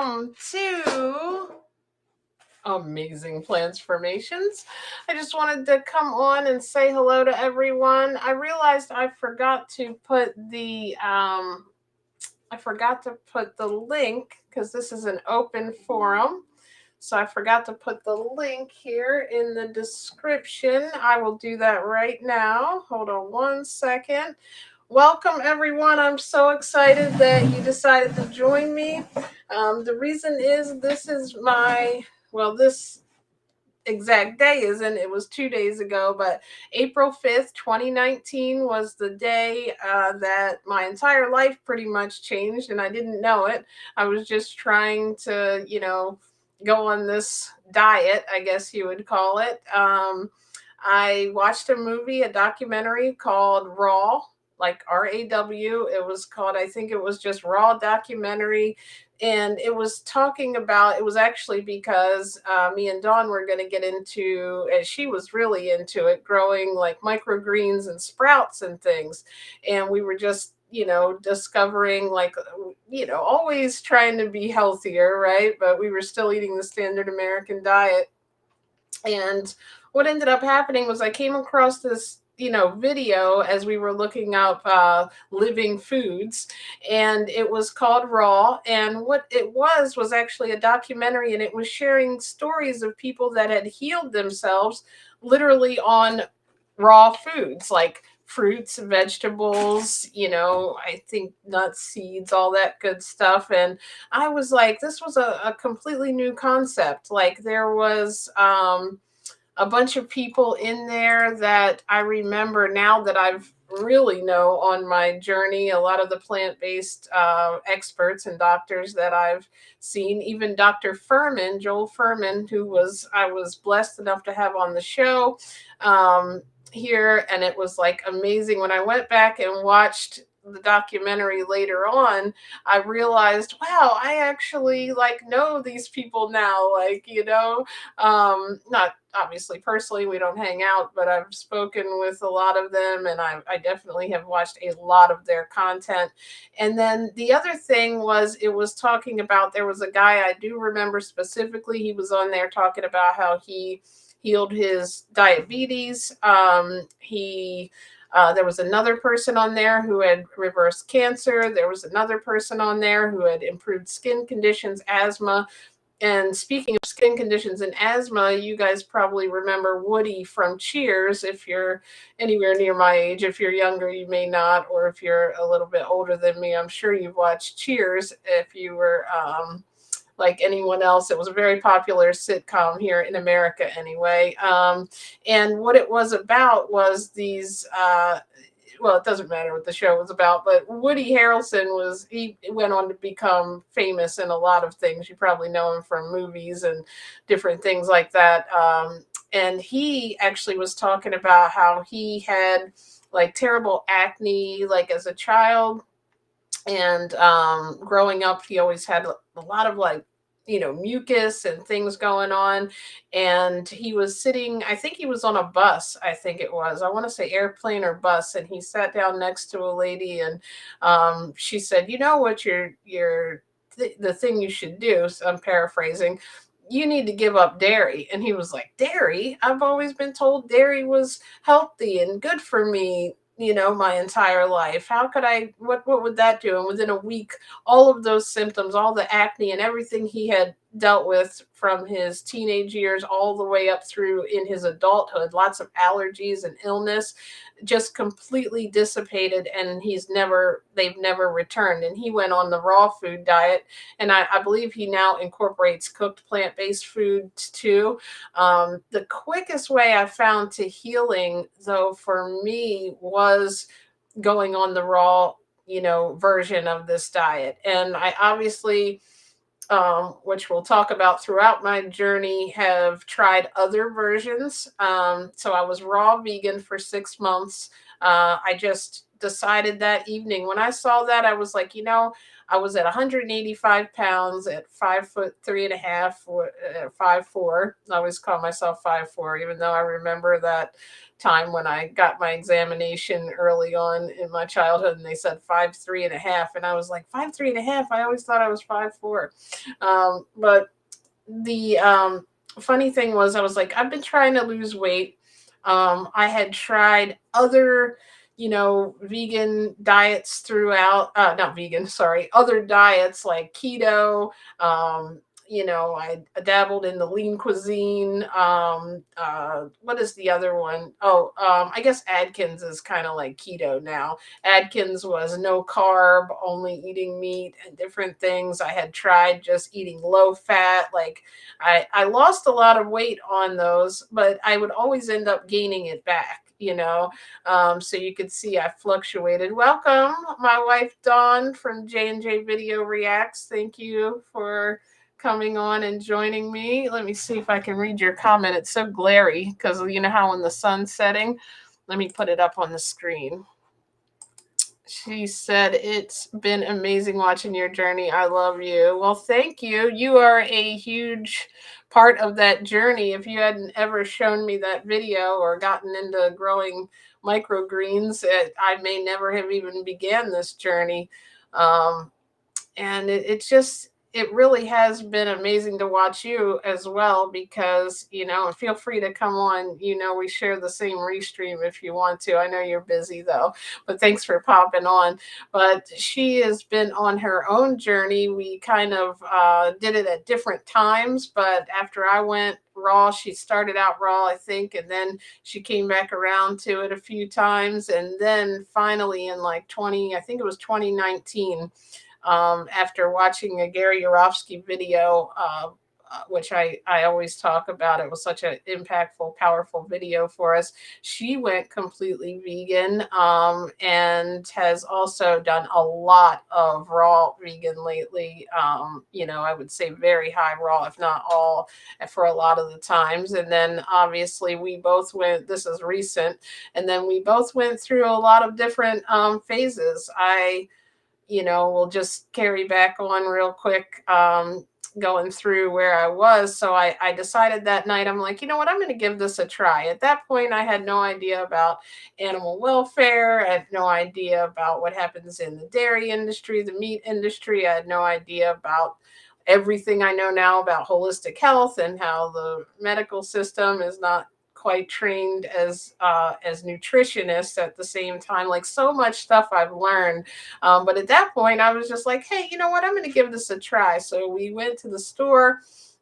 welcome to Amazing Transformations. I just wanted to come on and say hello to everyone. I realized I forgot to put the link because this is an open forum. So I forgot to put the link here in the description. I will do that right now. Hold on one second. Welcome, everyone. I'm so excited that you decided to join me. The reason is this exact day isn't, it was 2 days ago, but April 5th, 2019 was the day that my entire life pretty much changed, and I didn't know it. I was just trying to, go on this diet, I guess you would call it. I watched a documentary called Raw, like RAW. It was called, I think it was just Raw documentary. And it was it was actually because me and Dawn were going to get into, and she was really into it, growing like microgreens and sprouts and things. And we were just, discovering like, always trying to be healthier, right? But we were still eating the standard American diet. And what ended up happening was I came across this, video as we were looking up living foods, and it was called Raw. And what it was actually a documentary, and it was sharing stories of people that had healed themselves literally on raw foods like fruits, vegetables, I think nuts, seeds, all that good stuff. And I was like, this was a completely new concept. Like there was a bunch of people in there that I remember now that I've really know on my journey. A lot of the plant-based experts and doctors that I've seen, even Dr. Furman, Joel Furman, I was blessed enough to have on the show here, and it was like amazing. When I went back and watched the documentary later on, I realized, wow, I actually like know these people now, like, not obviously personally, we don't hang out, but I've spoken with a lot of them, and I definitely have watched a lot of their content. And then the other thing was, it was talking about, there was a guy I do remember specifically, he was on there talking about how he healed his diabetes. There was another person on there who had reversed cancer. There was another person on there who had improved skin conditions, asthma. And speaking of skin conditions and asthma, you guys probably remember Woody from Cheers. If you're anywhere near my age, if you're younger, you may not, or if you're a little bit older than me, I'm sure you've watched Cheers. If you were like anyone else, it was a very popular sitcom here in America anyway. And what it was about was these well, it doesn't matter what the show was about, but Woody Harrelson he went on to become famous in a lot of things. You probably know him from movies and different things like that. And he actually was talking about how he had like terrible acne, like as a child. And growing up, he always had a lot of like, mucus and things going on. And he was sitting, I think he was on a bus, I think it was, I want to say airplane or bus, and he sat down next to a lady, and she said, you know what, the thing you should do, so I'm paraphrasing, you need to give up dairy. And he was like, dairy? I've always been told dairy was healthy and good for me, my entire life. How could what would that do? And within a week, all of those symptoms, all the acne and everything he had dealt with from his teenage years all the way up through in his adulthood, lots of allergies and illness, just completely dissipated. And they've never returned. And he went on the raw food diet. And I believe he now incorporates cooked plant-based food too. The quickest way I found to healing, though, for me was going on the raw, version of this diet. And I obviously, which we'll talk about throughout my journey, have tried other versions. So I was raw vegan for 6 months. I just decided that evening when I saw that, I was like, I was at 185 pounds at 5 foot 3.5, 5'4". I always call myself 5'4", even though I remember that time when I got my examination early on in my childhood and they said 5'3.5", and I was like 5'3.5". I always thought I was 5'4". But the funny thing was, I was like, I've been trying to lose weight. I had tried other, vegan diets throughout, not vegan, sorry, other diets like keto. I dabbled in the lean cuisine. What is the other one? Oh, I guess Atkins is kind of like keto now. Atkins was no carb, only eating meat and different things. I had tried just eating low fat. Like I lost a lot of weight on those, but I would always end up gaining it back. So you could see I fluctuated. Welcome, my wife Dawn from J&J Video Reacts. Thank you for coming on and joining me. Let me see if I can read your comment. It's so glary because you know how when the sun's setting. Let me put it up on the screen. She said, "It's been amazing watching your journey. I love you." Well, thank you. You are a huge part of that journey. If you hadn't ever shown me that video or gotten into growing microgreens, I may never have even began this journey. Um, and it's just, it really has been amazing to watch you as well, because and feel free to come on. We share the same restream if you want to. I know you're busy though, but thanks for popping on. But she has been on her own journey. We kind of did it at different times, but after I went raw, she started out raw, I think, and then she came back around to it a few times, and then finally in like 20, I think it was 2019, after watching a Gary Yourofsky video, which I always talk about. It was such an impactful, powerful video for us. She went completely vegan, and has also done a lot of raw vegan lately. I would say very high raw, if not all, for a lot of the times. And then obviously we both went, this is recent, and then we both went through a lot of different phases. We'll just carry back on real quick, going through where I was. So I decided that night, I'm like, you know what, I'm going to give this a try. At that point, I had no idea about animal welfare. I had no idea about what happens in the dairy industry, the meat industry. I had no idea about everything I know now about holistic health and how the medical system is not quite trained as nutritionists at the same time. Like, so much stuff I've learned, but at that point I was just like, hey, you know what, I'm going to give this a try. So we went to the store.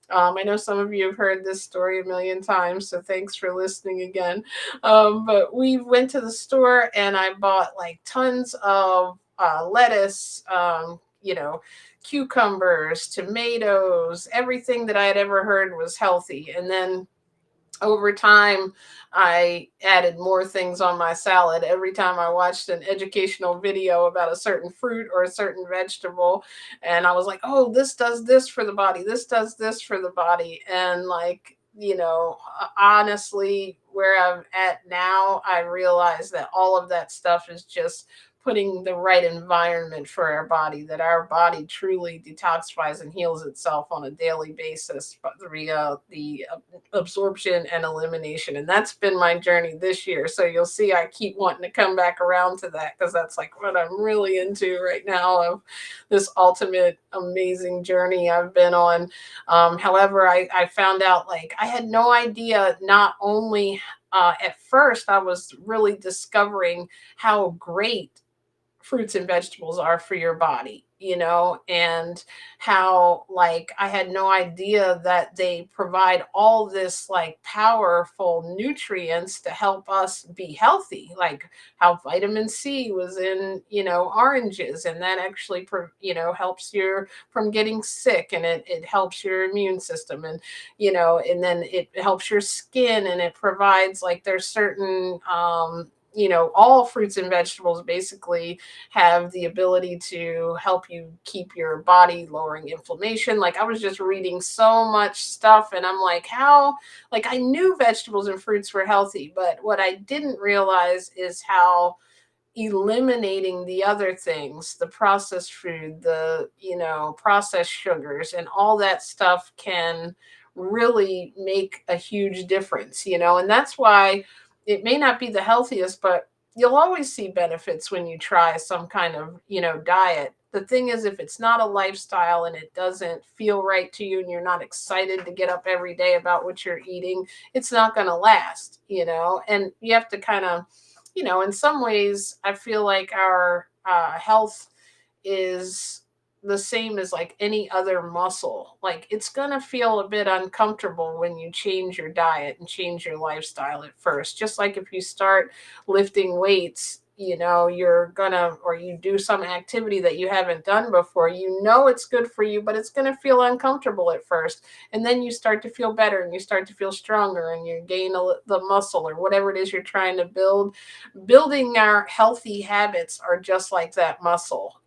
I know some of you have heard this story a million times, so thanks for listening again. But we went to the store and I bought like tons of lettuce, cucumbers, tomatoes, everything that I had ever heard was healthy. And then over time, I added more things on my salad. Every time I watched an educational video about a certain fruit or a certain vegetable, and I was like, oh, this does this for the body, this does this for the body. And like, honestly, where I'm at now, I realize that all of that stuff is just putting the right environment for our body, that our body truly detoxifies and heals itself on a daily basis, but the absorption and elimination. And that's been my journey this year. So you'll see I keep wanting to come back around to that, because that's like what I'm really into right now, of this ultimate amazing journey I've been on. However, I found out, like, I had no idea, not only at first I was really discovering how great fruits and vegetables are for your body, and how, like, I had no idea that they provide all this like powerful nutrients to help us be healthy, like how vitamin C was in, oranges, and that actually, helps you from getting sick, and it helps your immune system, and, and then it helps your skin, and it provides, like, there's certain all fruits and vegetables basically have the ability to help you keep your body lowering inflammation. Like I was just reading so much stuff and I'm like, how, like I knew vegetables and fruits were healthy, but what I didn't realize is how eliminating the other things, the processed food, the, processed sugars and all that stuff can really make a huge difference, and that's why it may not be the healthiest, but you'll always see benefits when you try some kind of, diet. The thing is, if it's not a lifestyle and it doesn't feel right to you and you're not excited to get up every day about what you're eating, it's not going to last, and you have to kind of, in some ways, I feel like our health is the same as like any other muscle. Like it's going to feel a bit uncomfortable when you change your diet and change your lifestyle at first. Just like if you start lifting weights, you're gonna, or you do some activity that you haven't done before, it's good for you, but it's going to feel uncomfortable at first. And then you start to feel better and you start to feel stronger and you gain the muscle or whatever it is you're trying to build. Building our healthy habits are just like that muscle.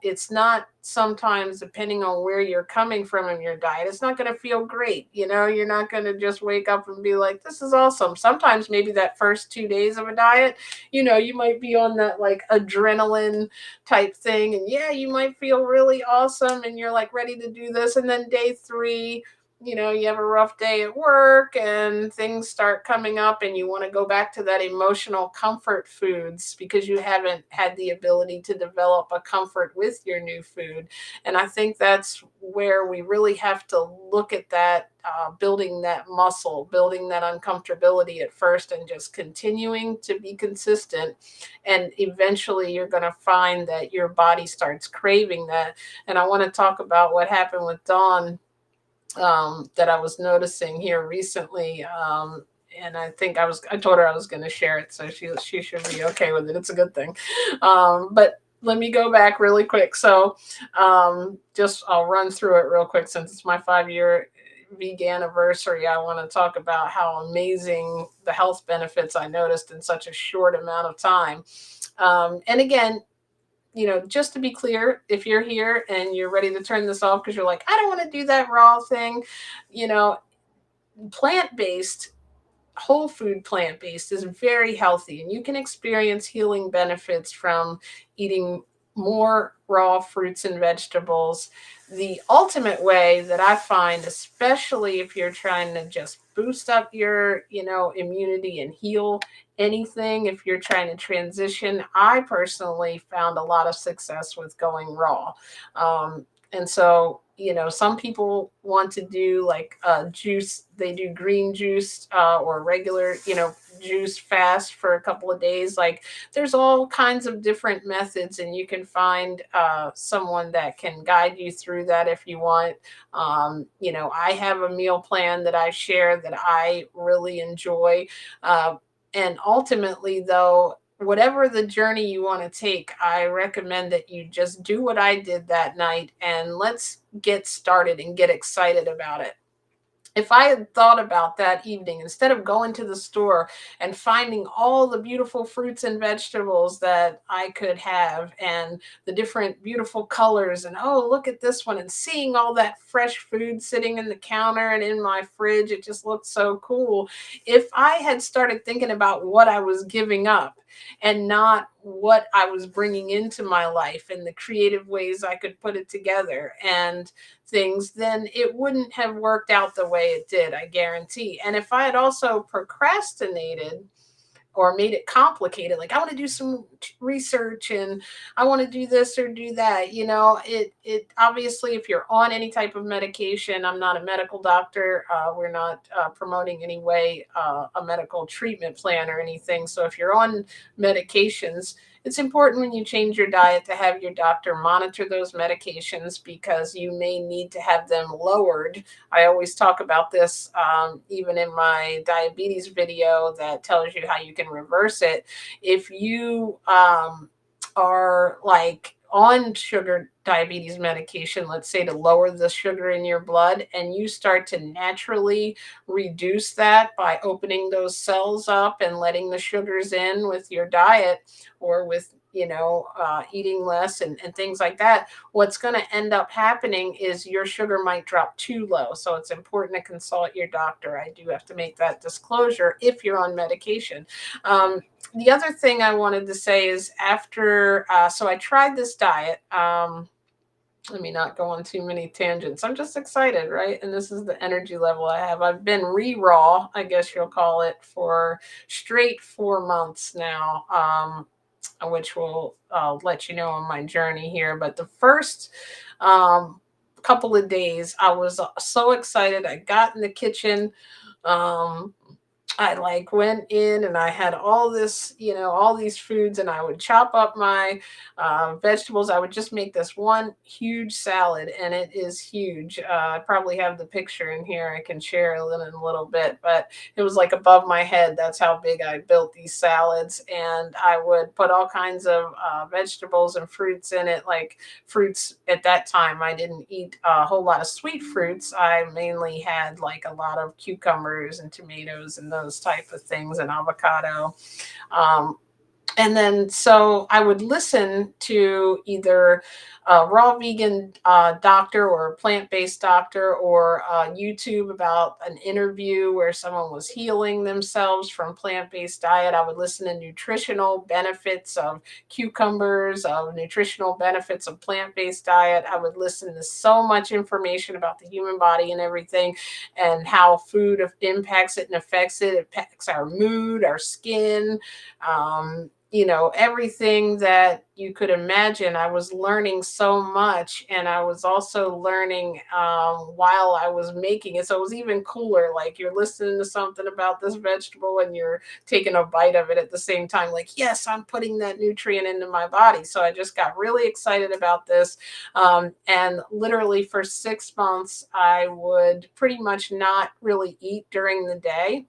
It's not, sometimes depending on where you're coming from in your diet, it's not going to feel great. You're not going to just wake up and be like, this is awesome. Sometimes maybe that first 2 days of a diet, you might be on that like adrenaline type thing, and yeah, you might feel really awesome and you're like ready to do this. And then day 3, you have a rough day at work and things start coming up and you want to go back to that emotional comfort foods because you haven't had the ability to develop a comfort with your new food. And I think that's where we really have to look at that, building that muscle, building that uncomfortability at first and just continuing to be consistent. And eventually you're going to find that your body starts craving that. And I want to talk about what happened with Dawn, that I was noticing here recently. And I told her I was going to share it, so she should be okay with it. It's a good thing. But let me go back really quick. So, just I'll run through it real quick since it's my 5-year vegan anniversary. I want to talk about how amazing the health benefits I noticed in such a short amount of time. And again, just to be clear, if you're here and you're ready to turn this off because you're like, I don't want to do that raw thing, you know, plant based, whole food plant based is very healthy and you can experience healing benefits from eating more raw fruits and vegetables. The ultimate way that I find, especially if you're trying to just boost up your, immunity and heal anything, if you're trying to transition, I personally found a lot of success with going raw. And so, some people want to do like juice, they do green juice, or regular, juice fast for a couple of days. Like there's all kinds of different methods, and you can find someone that can guide you through that if you want. I have a meal plan that I share that I really enjoy. Uh, and ultimately, though, whatever the journey you want to take, I recommend that you just do what I did that night and let's get started and get excited about it. If I had thought about that evening, instead of going to the store and finding all the beautiful fruits and vegetables that I could have and the different beautiful colors, and oh, look at this one, and seeing all that fresh food sitting in the counter and in my fridge, it just looked so cool. If I had started thinking about what I was giving up and not what I was bringing into my life and the creative ways I could put it together and things, then it wouldn't have worked out the way it did, I guarantee. And if I had also procrastinated or made it complicated, like I want to do some research and I want to do this or do that, it obviously, if you're on any type of medication, I'm not a medical doctor, we're not promoting any way a medical treatment plan or anything. So if you're on medications, it's important when you change your diet to have your doctor monitor those medications because you may need to have them lowered. I always talk about this, even in my diabetes video that tells you how you can reverse it. If you are like on sugar diabetes medication, let's say to lower the sugar in your blood, and you start to naturally reduce that by opening those cells up and letting the sugars in with your diet, or with eating less and things like that, what's going to end up happening is your sugar might drop too low. So it's important to consult your doctor. I do have to make that disclosure if you're on medication. The other thing I wanted to say is after, so I tried this diet. Let me not go on too many tangents. I'm just excited, right? And this is the energy level I have. I've been raw, I guess you'll call it, for straight 4 months now, which will let you know on my journey here. But the first couple of days, I was so excited. I got in the kitchen. Um, I like went in and I had all this, all these foods, and I would chop up my vegetables. I would just make this one huge salad, and it is huge. I probably have the picture in here. I can share in a little bit, but it was like above my head. That's how big I built these salads. And I would put all kinds of vegetables and fruits in it, like fruits at that time. I didn't eat a whole lot of sweet fruits. I mainly had like a lot of cucumbers and tomatoes and those type of things, and avocado. Um, and then so I would listen to either a raw vegan doctor or a plant-based doctor, or YouTube about an interview where someone was healing themselves from plant-based diet. I would listen to nutritional benefits of cucumbers, of nutritional benefits of plant-based diet. I would listen to so much information about the human body and everything, and how food impacts it and affects it. It affects our mood, our skin, everything that you could imagine. I was learning so much, and I was also learning while I was making it. So it was even cooler. Like you're listening to something about this vegetable and you're taking a bite of it at the same time. Like, yes, I'm putting that nutrient into my body. So I just got really excited about this. And literally for 6 months, I would pretty much not really eat during the day.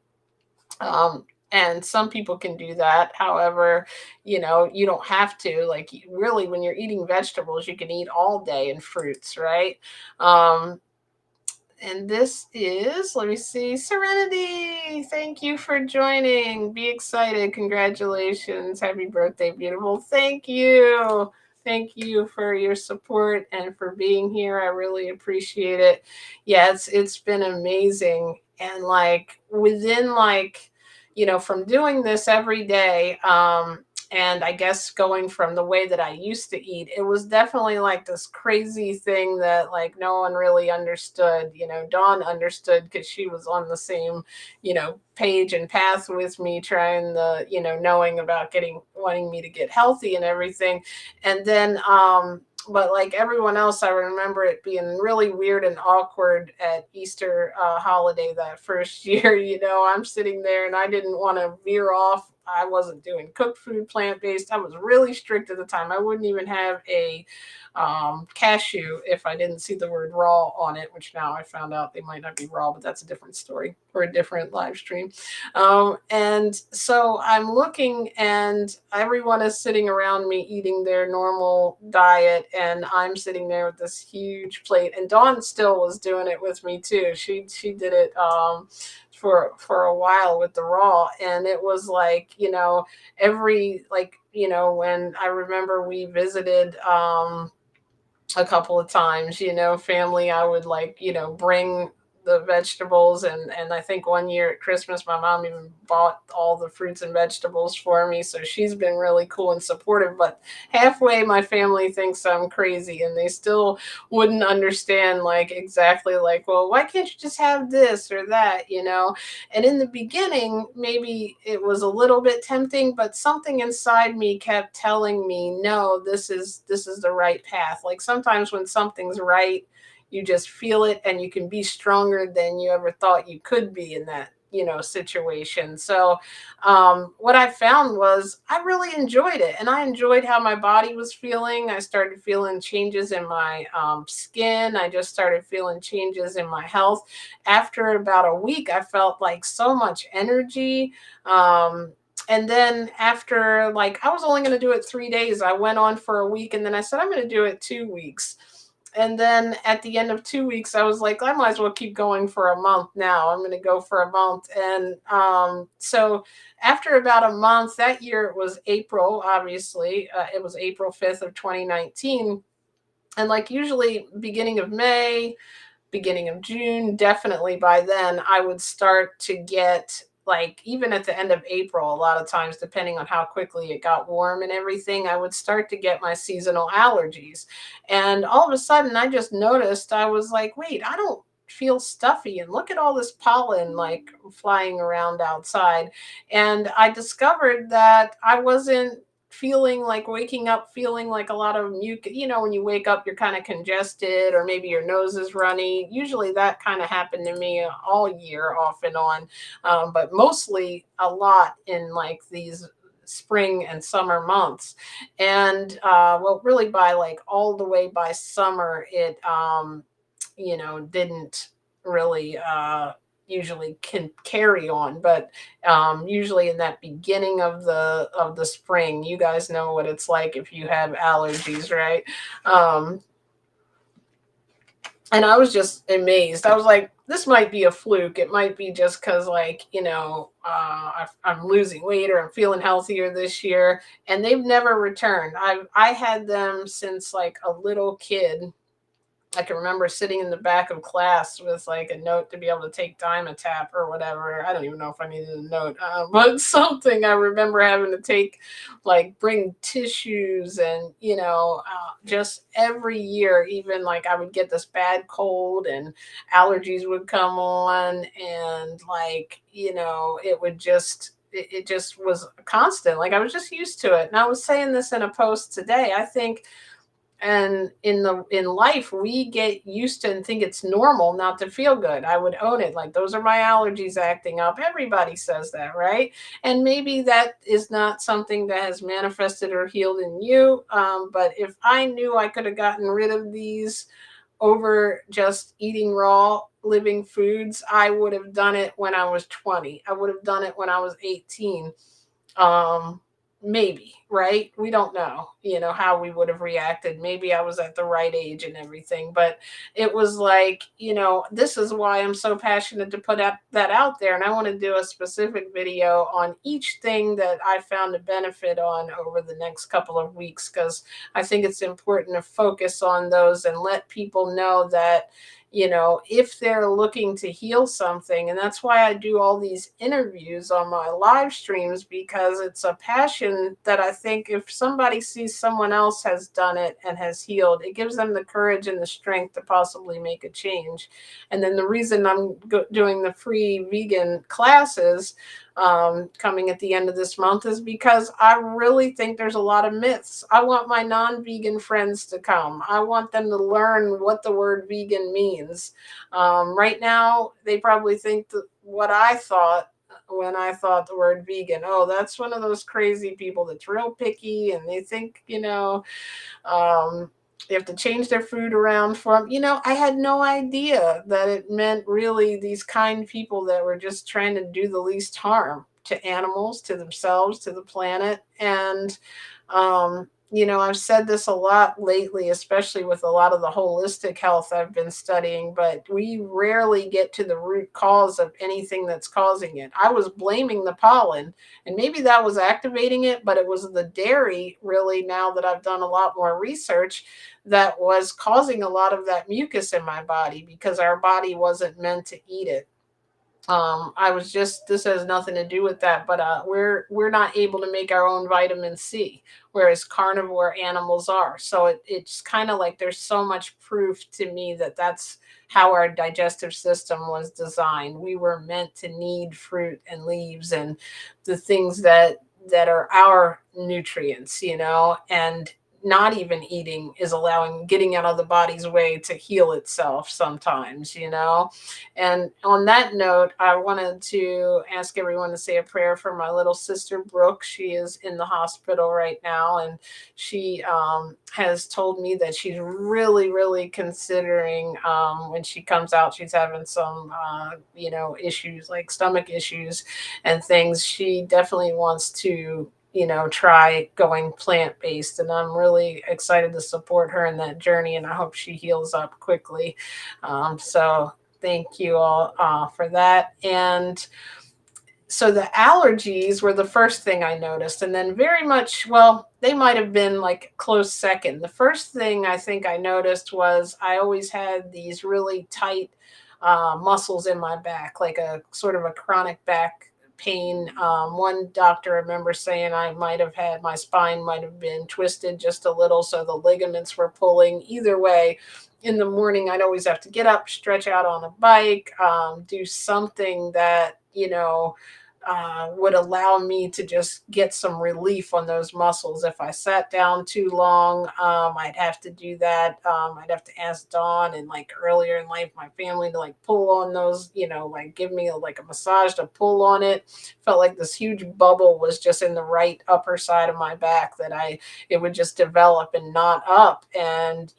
And some people can do that. However, you don't have to. Like, really, when you're eating vegetables, you can eat all day, and fruits, right? Um, and this is, let me see, Serenity. Thank you for joining. Be excited. Congratulations. Happy birthday, beautiful. Thank you. Thank you for your support and for being here. I really appreciate it. Yeah, it's been amazing. And like within like, from doing this every day, and I guess going from the way that I used to eat, it was definitely like this crazy thing that like no one really understood. Dawn understood because she was on the same, page and path with me, trying the, knowing about wanting me to get healthy and everything. And then, but like everyone else, I remember it being really weird and awkward at Easter holiday that first year. I'm sitting there and I didn't want to veer off. I wasn't doing cooked food, plant-based. I was really strict at the time. I wouldn't even have a cashew if I didn't see the word raw on it, which now I found out they might not be raw, but that's a different story for a different live stream. And so I'm looking, and everyone is sitting around me eating their normal diet, and I'm sitting there with this huge plate. And Dawn still was doing it with me too. She did it for a while with the raw, and it was like, every like, when I remember we visited a couple of times, family, I would like, bring the vegetables, and I think one year at Christmas my mom even bought all the fruits and vegetables for me. So she's been really cool and supportive, but halfway my family thinks I'm crazy, and they still wouldn't understand like exactly like, well, why can't you just have this or that. And in the beginning, maybe it was a little bit tempting, but something inside me kept telling me, no, this is the right path. Like sometimes when something's right, you just feel it, and you can be stronger than you ever thought you could be in that, situation. So what I found was I really enjoyed it, and I enjoyed how my body was feeling. I started feeling changes in my skin. I just started feeling changes in my health. After about a week, I felt like so much energy. And then after, like, I was only going to do it 3 days. I went on for a week, and then I said, I'm going to do it 2 weeks. And then at the end of 2 weeks, I was like, I might as well keep going for a month now. I'm going to go for a month. And so after about a month, that year it was April, obviously, it was April 5th of 2019. And like usually beginning of May, beginning of June, definitely by then, I would start to get, like, even at the end of April, a lot of times, depending on how quickly it got warm and everything, I would start to get my seasonal allergies. And all of a sudden, I just noticed, I was like, wait, I don't feel stuffy, and look at all this pollen like flying around outside. And I discovered that I wasn't feeling like, waking up feeling like a lot of mucus. When you wake up, you're kind of congested, or maybe your nose is runny. Usually that kind of happened to me all year, off and on, but mostly a lot in like these spring and summer months. And well, really by like all the way by summer, it didn't really usually can carry on. But usually in that beginning of the spring, you guys know what it's like if you have allergies, right? um and I was just amazed. I was like, this might be a fluke. It might be just because, like, I'm losing weight, or I'm feeling healthier this year. And they've never returned. I had them since like a little kid. I can remember sitting in the back of class with like a note to be able to take Dimetap or whatever. I don't even know if I needed a note, but something. I remember having to take, like, bring tissues, and just every year, even like I would get this bad cold, and allergies would come on, and like it would just. It just was constant. Like, I was just used to it. And I was saying this in a post today. I think, and in life, we get used to and think it's normal not to feel good. I would own it, like, those are my allergies acting up. Everybody says that, right? And maybe that is not something that has manifested or healed in you. But if I knew I could have gotten rid of these over just eating raw living foods, I would have done it when I was 20. I would have done it when I was 18. um Maybe, right? We don't know, how we would have reacted. Maybe I was at the right age and everything. But it was like, this is why I'm so passionate to put that out there. And I want to do a specific video on each thing that I found a benefit on over the next couple of weeks, because I think it's important to focus on those and let people know that, if they're looking to heal something. And that's why I do all these interviews on my live streams, because it's a passion that I think if somebody sees someone else has done it and has healed, it gives them the courage and the strength to possibly make a change. And then the reason I'm doing the free vegan classes coming at the end of this month is because I really think there's a lot of myths. I want my non-vegan friends to come. I want them to learn what the word vegan means. Right now, they probably think that what I thought when I thought the word vegan. Oh, that's one of those crazy people that's real picky, and they think, they have to change their food around for them. I had no idea that it meant really these kind people that were just trying to do the least harm to animals, to themselves, to the planet. And I've said this a lot lately, especially with a lot of the holistic health I've been studying, but we rarely get to the root cause of anything that's causing it. I was blaming the pollen, and maybe that was activating it, but it was the dairy, really, now that I've done a lot more research, that was causing a lot of that mucus in my body, because our body wasn't meant to eat it. I was just, this has nothing to do with that, but we're not able to make our own vitamin C, whereas carnivore animals are. So it's kind of like there's so much proof to me that that's how our digestive system was designed. We were meant to need fruit and leaves and the things that are our nutrients, and not even eating is allowing getting out of the body's way to heal itself sometimes, And on that note, I wanted to ask everyone to say a prayer for my little sister Brooke. She is in the hospital right now, and she has told me that she's really, really considering, when she comes out, she's having some, issues like stomach issues and things. She definitely wants to, try going plant based. And I'm really excited to support her in that journey. And I hope she heals up quickly. So thank you all for that. And so the allergies were the first thing I noticed. And then very much, well, they might have been like close second. The first thing I think I noticed was I always had these really tight muscles in my back, like a sort of a chronic back pain. One doctor I remember saying I might have had my spine might have been twisted just a little, so the ligaments were pulling. Either way, in the morning, I'd always have to get up, stretch out on a bike, do something that, would allow me to just get some relief on those muscles. If I sat down too long, I'd have to do that. I'd have to ask Dawn and like earlier in life, my family to like pull on those, like give me like a massage to pull on it. Felt like this huge bubble was just in the right upper side of my back that it would just develop and knot up. And,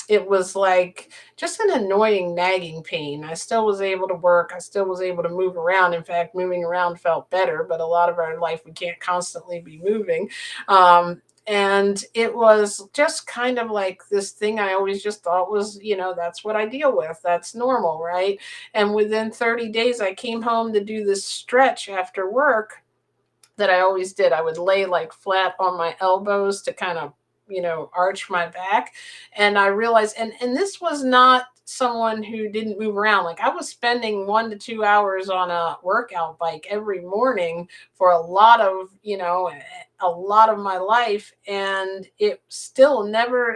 it was like just an annoying nagging pain. I still was able to work. I still was able to move around. In fact, moving around felt better, but a lot of our life we can't constantly be moving. And it was just kind of like this thing I always just thought was, that's what I deal with. That's normal, right? And within 30 days, I came home to do this stretch after work that I always did. I would lay like flat on my elbows to kind of, arch my back. And I realized, and this was not someone who didn't move around. Like I was spending 1 to 2 hours on a workout bike every morning for a lot of my life. And it still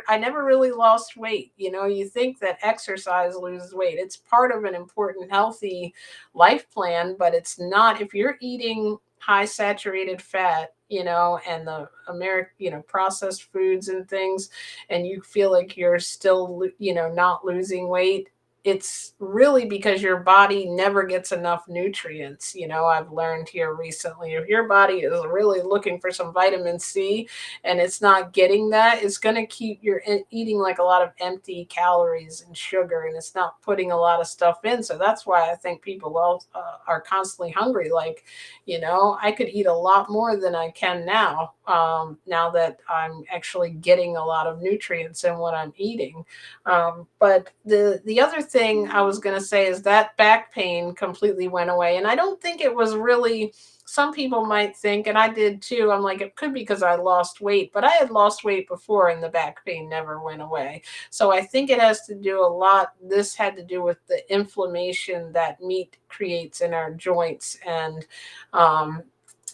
I never really lost weight. You think that exercise loses weight. It's part of an important, healthy life plan, but it's not if you're eating high saturated fat, and the American, processed foods and things, and you feel like you're still, not losing weight. It's really because your body never gets enough nutrients. I've learned here recently, if your body is really looking for some vitamin C and it's not getting that, it's going to keep your eating like a lot of empty calories and sugar, and it's not putting a lot of stuff in. So that's why I think people are constantly hungry. Like, I could eat a lot more than I can now, now that I'm actually getting a lot of nutrients in what I'm eating. But the other thing I was going to say is that back pain completely went away. And I don't think it was really, some people might think, and I did too, I'm like, it could be because I lost weight, but I had lost weight before and the back pain never went away. So I think it has to do a lot. This had to do with the inflammation that meat creates in our joints. Um,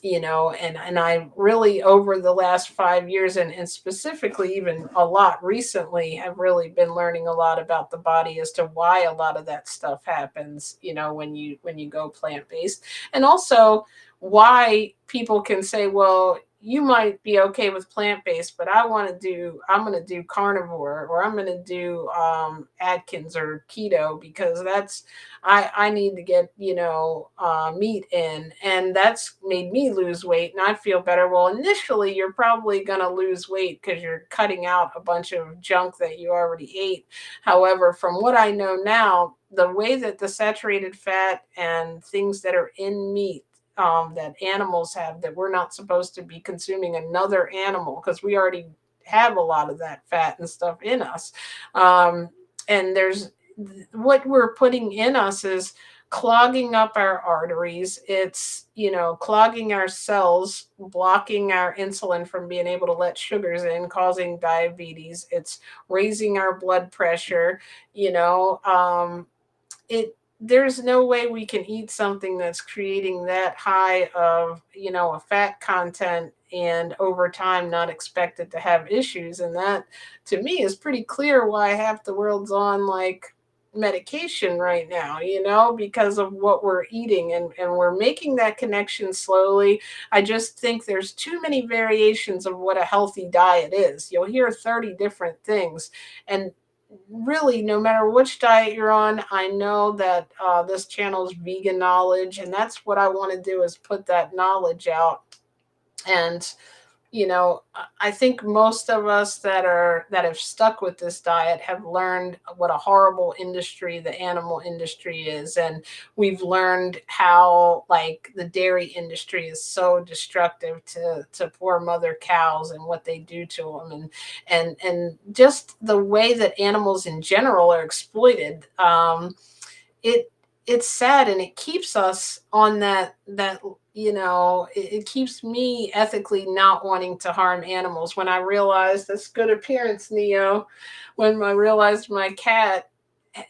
and I really over the last 5 years, and specifically even a lot recently, have really been learning a lot about the body as to why a lot of that stuff happens, when you go plant-based, and also why people can say, well, you might be okay with plant-based, but I'm going to do carnivore, or I'm going to do Atkins or keto, because I need to get, meat in, and that's made me lose weight and I feel better. Well, initially you're probably going to lose weight because you're cutting out a bunch of junk that you already ate. However, from what I know now, the way that the saturated fat and things that are in meat, that animals have, that we're not supposed to be consuming another animal because we already have a lot of that fat and stuff in us. And there's what we're putting in us is clogging up our arteries. It's, clogging our cells, blocking our insulin from being able to let sugars in, causing diabetes. It's raising our blood pressure. There's no way we can eat something that's creating that high of, a fat content, and over time not expect it to have issues. And that to me is pretty clear why half the world's on like medication right now, because of what we're eating, and we're making that connection slowly. I just think there's too many variations of what a healthy diet is. You'll hear 30 different things. And really, no matter which diet you're on, I know that this channel is vegan knowledge, and that's what I want to do, is put that knowledge out. And I think most of us that have stuck with this diet have learned what a horrible industry the animal industry is, and we've learned how, like, the dairy industry is so destructive to poor mother cows and what they do to them, and just the way that animals in general are exploited. It it's sad, and it keeps us on that it keeps me ethically not wanting to harm animals. When I realized, that's good appearance, Neo, when I realized my cat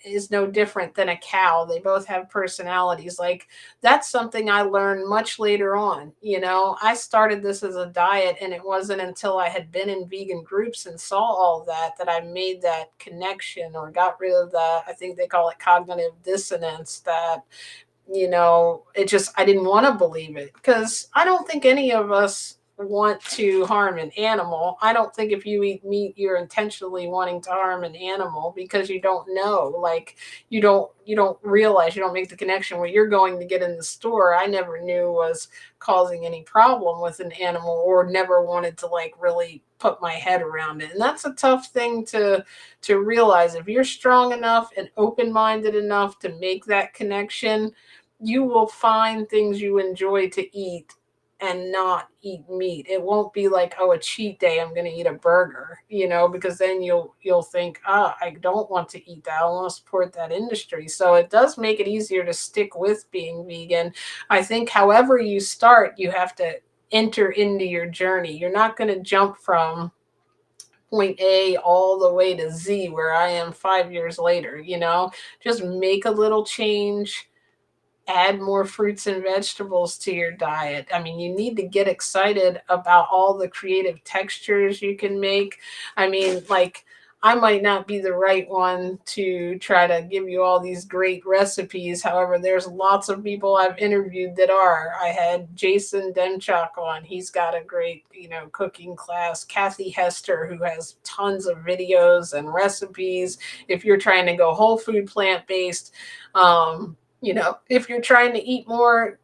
is no different than a cow. They both have personalities. Like, that's something I learned much later on. I started this as a diet, and it wasn't until I had been in vegan groups and saw all that I made that connection, or got rid of that. I think they call it cognitive dissonance. That it just, I didn't want to believe it, because I don't think any of us want to harm an animal. I don't think if you eat meat, you're intentionally wanting to harm an animal, because you don't know. Like, you don't realize, you don't make the connection. What you're going to get in the store, I never knew was causing any problem with an animal, or never wanted to, like, really put my head around it. And that's a tough thing to realize. If you're strong enough and open-minded enough to make that connection, you will find things you enjoy to eat and not eat meat. It won't be like, oh, a cheat day, I'm going to eat a burger, because then you'll think, I don't want to eat that. I want to support that industry. So it does make it easier to stick with being vegan. I think however you start, you have to enter into your journey. You're not going to jump from point A all the way to Z, where I am 5 years later. Just make a little change, add more fruits and vegetables to your diet. I mean, you need to get excited about all the creative textures you can make. I mean, like, I might not be the right one to try to give you all these great recipes. However, there's lots of people I've interviewed that are. I had Jason Demchuk on. He's got a great, cooking class. Kathy Hester, who has tons of videos and recipes. If you're trying to go whole food, plant based, if you're trying to eat more,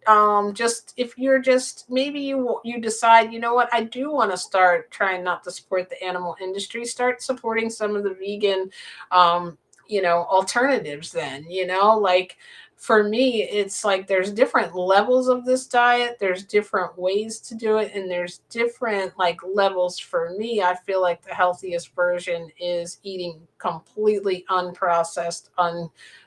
just if you're just, maybe you decide, what, I do want to start trying not to support the animal industry, start supporting some of the vegan alternatives. Then, like, for me, it's like there's different levels of this diet, there's different ways to do it, and there's different, like, levels. For me, I feel like the healthiest version is eating completely unprocessed,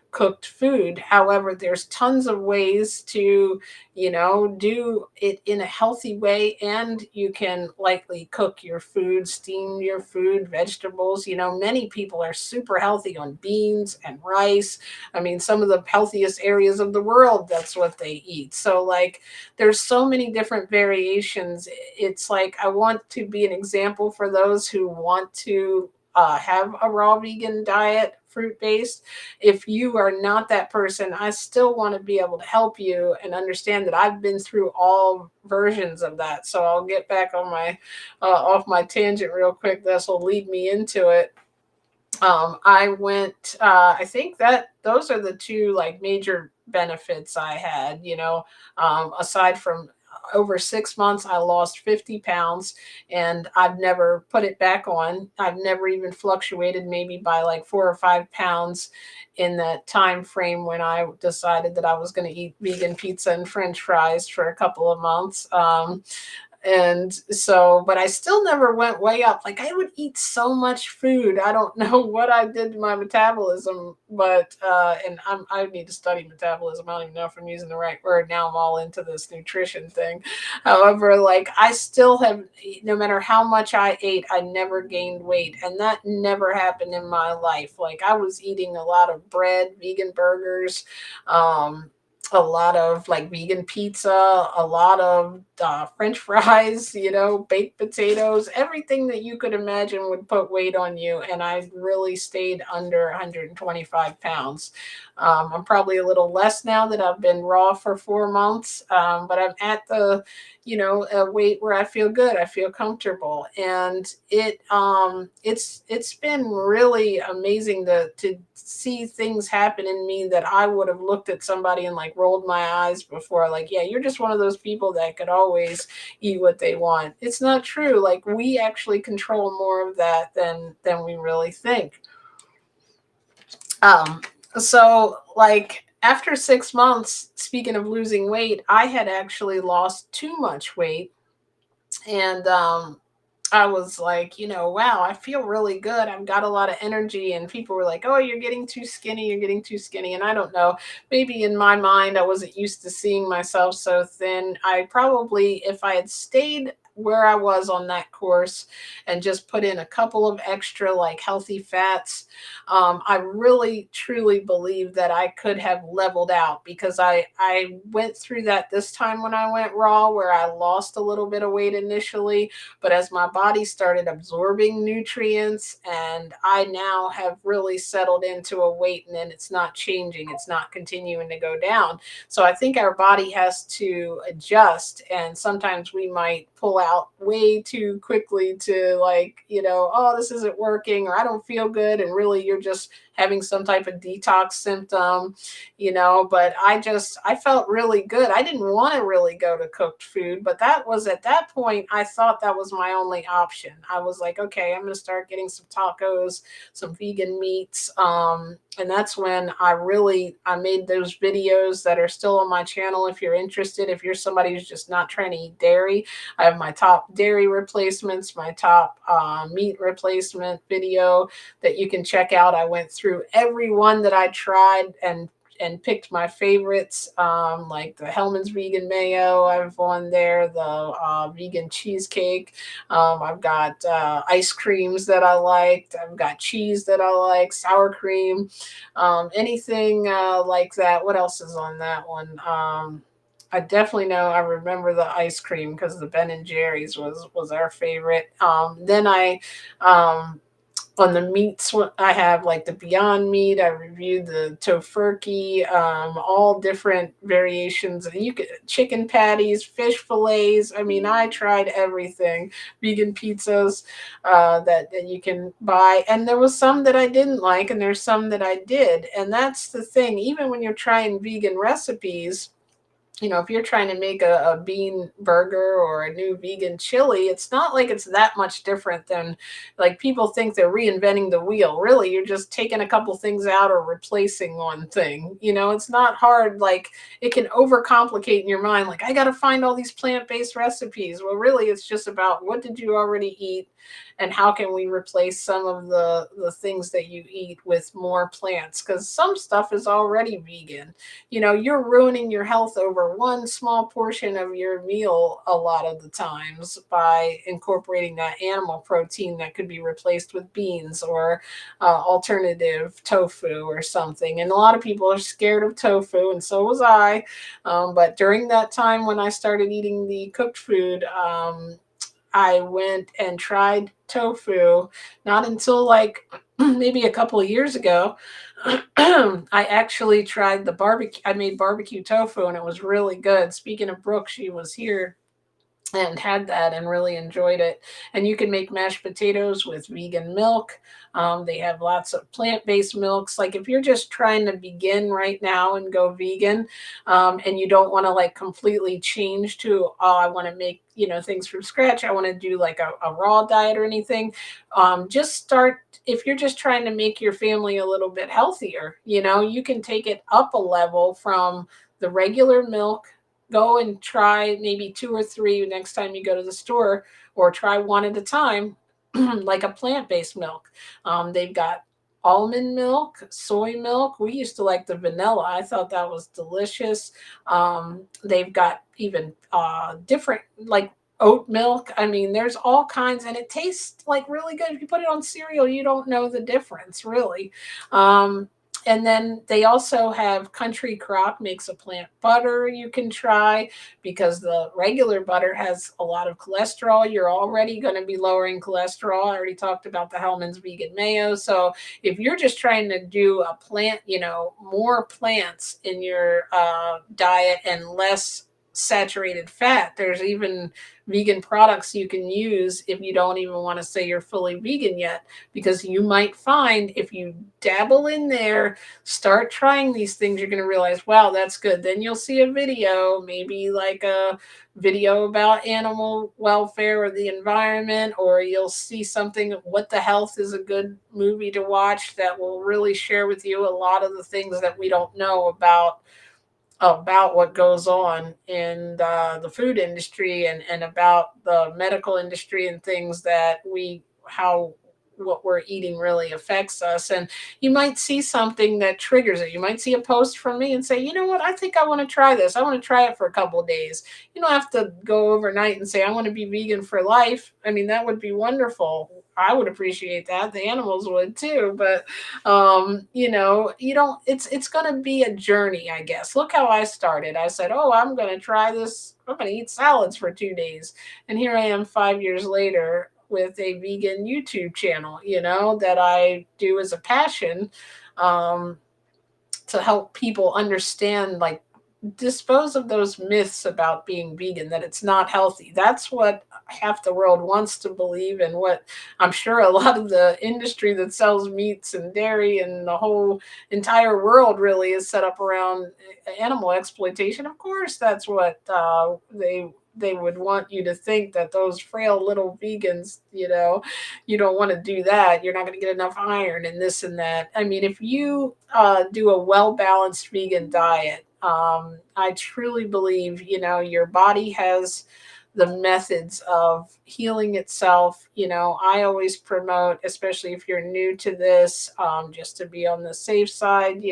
cooked food. However, there's tons of ways to, do it in a healthy way, and you can likely cook your food, steam your food, vegetables. Many people are super healthy on beans and rice. I mean, some of the healthiest areas of the world, that's what they eat. So, like, there's so many different variations. It's like, I want to be an example for those who want to have a raw vegan diet, fruit based. If you are not that person, I still want to be able to help you and understand that I've been through all versions of that. So I'll get back on my off my tangent real quick. This will lead me into it. I went, I think that those are the two, like, major benefits I had. Aside from, over 6 months, I lost 50 pounds, and I've never put it back on. I've never even fluctuated, maybe by like 4 or 5 pounds in that time frame when I decided that I was going to eat vegan pizza and French fries for a couple of months. And so, but I still never went way up. Like, I would eat so much food. I don't know what I did to my metabolism, but and I need to study metabolism. I don't even know if I'm using the right word. Now I'm all into this nutrition thing. However, like, I still have, no matter how much I ate, I never gained weight, and that never happened in my life. Like, I was eating a lot of bread, vegan burgers, um a lot of like vegan pizza, a lot of French fries, baked potatoes, everything that you could imagine would put weight on you. And I really stayed under 125 pounds. I'm probably a little less now that I've been raw for 4 months, but I'm at the a weight where I feel good, I feel comfortable, and it's been really amazing to see things happen in me that I would have looked at somebody and like rolled my eyes before, like, yeah, you're just one of those people that could always eat what they want. It's not true. Like, we actually control more of that than we really think. um so like after 6 months, speaking of losing weight, I had actually lost too much weight. And I was like, wow, I feel really good. I've got a lot of energy. And people were like, oh, you're getting too skinny. You're getting too skinny. And I don't know, maybe in my mind, I wasn't used to seeing myself so thin. I probably, if I had stayed where I was on that course and just put in a couple of extra like healthy fats, I really truly believe that I could have leveled out, because I went through that this time when I went raw, where I lost a little bit of weight initially, but as my body started absorbing nutrients, and I now have really settled into a weight, and then it's not changing, it's not continuing to go down. So I think our body has to adjust, and sometimes we might pull out way too quickly to, like, oh, this isn't working, or I don't feel good, and really you're just having some type of detox symptom. But I felt really good. I didn't want to really go to cooked food, but that was, at that point, I thought that was my only option. I was like, okay, I'm going to start getting some tacos, some vegan meats. And that's when I made those videos that are still on my channel. If you're interested, if you're somebody who's just not trying to eat dairy, I have my top dairy replacements, my top meat replacement video that you can check out. I went through every one that I tried and picked my favorites, like the Hellman's vegan mayo. I've on there the vegan cheesecake. I've got ice creams that I liked. I've got cheese that I like, sour cream, anything like that. What else is on that one? I definitely know, I remember the ice cream because the Ben and Jerry's was our favorite. Then I on the meats, I have like the Beyond Meat. I reviewed the tofurkey, all different variations. And you could chicken patties, fish fillets. I mean, I tried everything. Vegan pizzas that you can buy, and there was some that I didn't like, and there's some that I did. And that's the thing. Even when you're trying vegan recipes, if you're trying to make a bean burger or a new vegan chili, it's not like it's that much different than, like, people think they're reinventing the wheel. Really, you're just taking a couple things out or replacing one thing. It's not hard. Like, it can overcomplicate in your mind. Like, I got to find all these plant-based recipes. Well, really, it's just about what did you already eat, and how can we replace some of the things that you eat with more plants, because some stuff is already vegan. You're ruining your health over one small portion of your meal a lot of the times by incorporating that animal protein that could be replaced with beans or alternative tofu or something. And a lot of people are scared of tofu, and so was I. But during that time when I started eating the cooked food, I went and tried tofu not until like maybe a couple of years ago. I actually tried the barbecue. I made barbecue tofu and it was really good. Speaking of Brooke, she was here and had that and really enjoyed it. And you can make mashed potatoes with vegan milk. They have lots of plant based milks. Like, if you're just trying to begin right now and go vegan, and you don't want to like completely change to, oh, I want to make, things from scratch, I want to do like a raw diet or anything, just start. If you're just trying to make your family a little bit healthier, you can take it up a level from the regular milk. Go and try maybe two or three next time you go to the store, or try one at a time, like a plant based milk. They've got almond milk, soy milk. We used to like the vanilla, I thought that was delicious. They've got even different, like, oat milk. I mean, there's all kinds, and it tastes like really good. If you put it on cereal, you don't know the difference, really. Um, And then they also have Country Crock makes a plant butter you can try, because the regular butter has a lot of cholesterol. You're already going to be lowering cholesterol. I already talked about the Hellman's vegan mayo. So if you're just trying to do a plant, more plants in your diet and less saturated fat, there's even vegan products you can use if you don't even want to say you're fully vegan yet, because you might find if you dabble in there, start trying these things, you're going to realize, wow, that's good. Then you'll see a video, maybe like a video about animal welfare or the environment, or you'll see something, What the Health is a good movie to watch that will really share with you a lot of the things that we don't know about what goes on in the food industry, and about the medical industry, and things that how what we're eating really affects us. And you might see something that triggers it. You might see a post from me and say, you know what, I think I want to try this. I want to try it for a couple of days. You don't have to go overnight and say, I want to be vegan for life. I mean, that would be wonderful. I would appreciate that. The animals would too. But you don't, it's going to be a journey, I guess. Look how I started. I said, oh, I'm going to try this. I'm going to eat salads for 2 days. And here I am 5 years later with a vegan YouTube channel, that I do as a passion, um, to help people understand, like, dispose of those myths about being vegan, that it's not healthy. That's what half the world wants to believe, and what I'm sure a lot of the industry that sells meats and dairy and the whole entire world really is set up around animal exploitation. Of course, that's what they would want you to think, that those frail little vegans, you don't want to do that. You're not going to get enough iron and this and that. I mean, if you do a well balanced vegan diet, I truly believe, your body has the methods of healing itself. I always promote, especially if you're new to this, just to be on the safe side,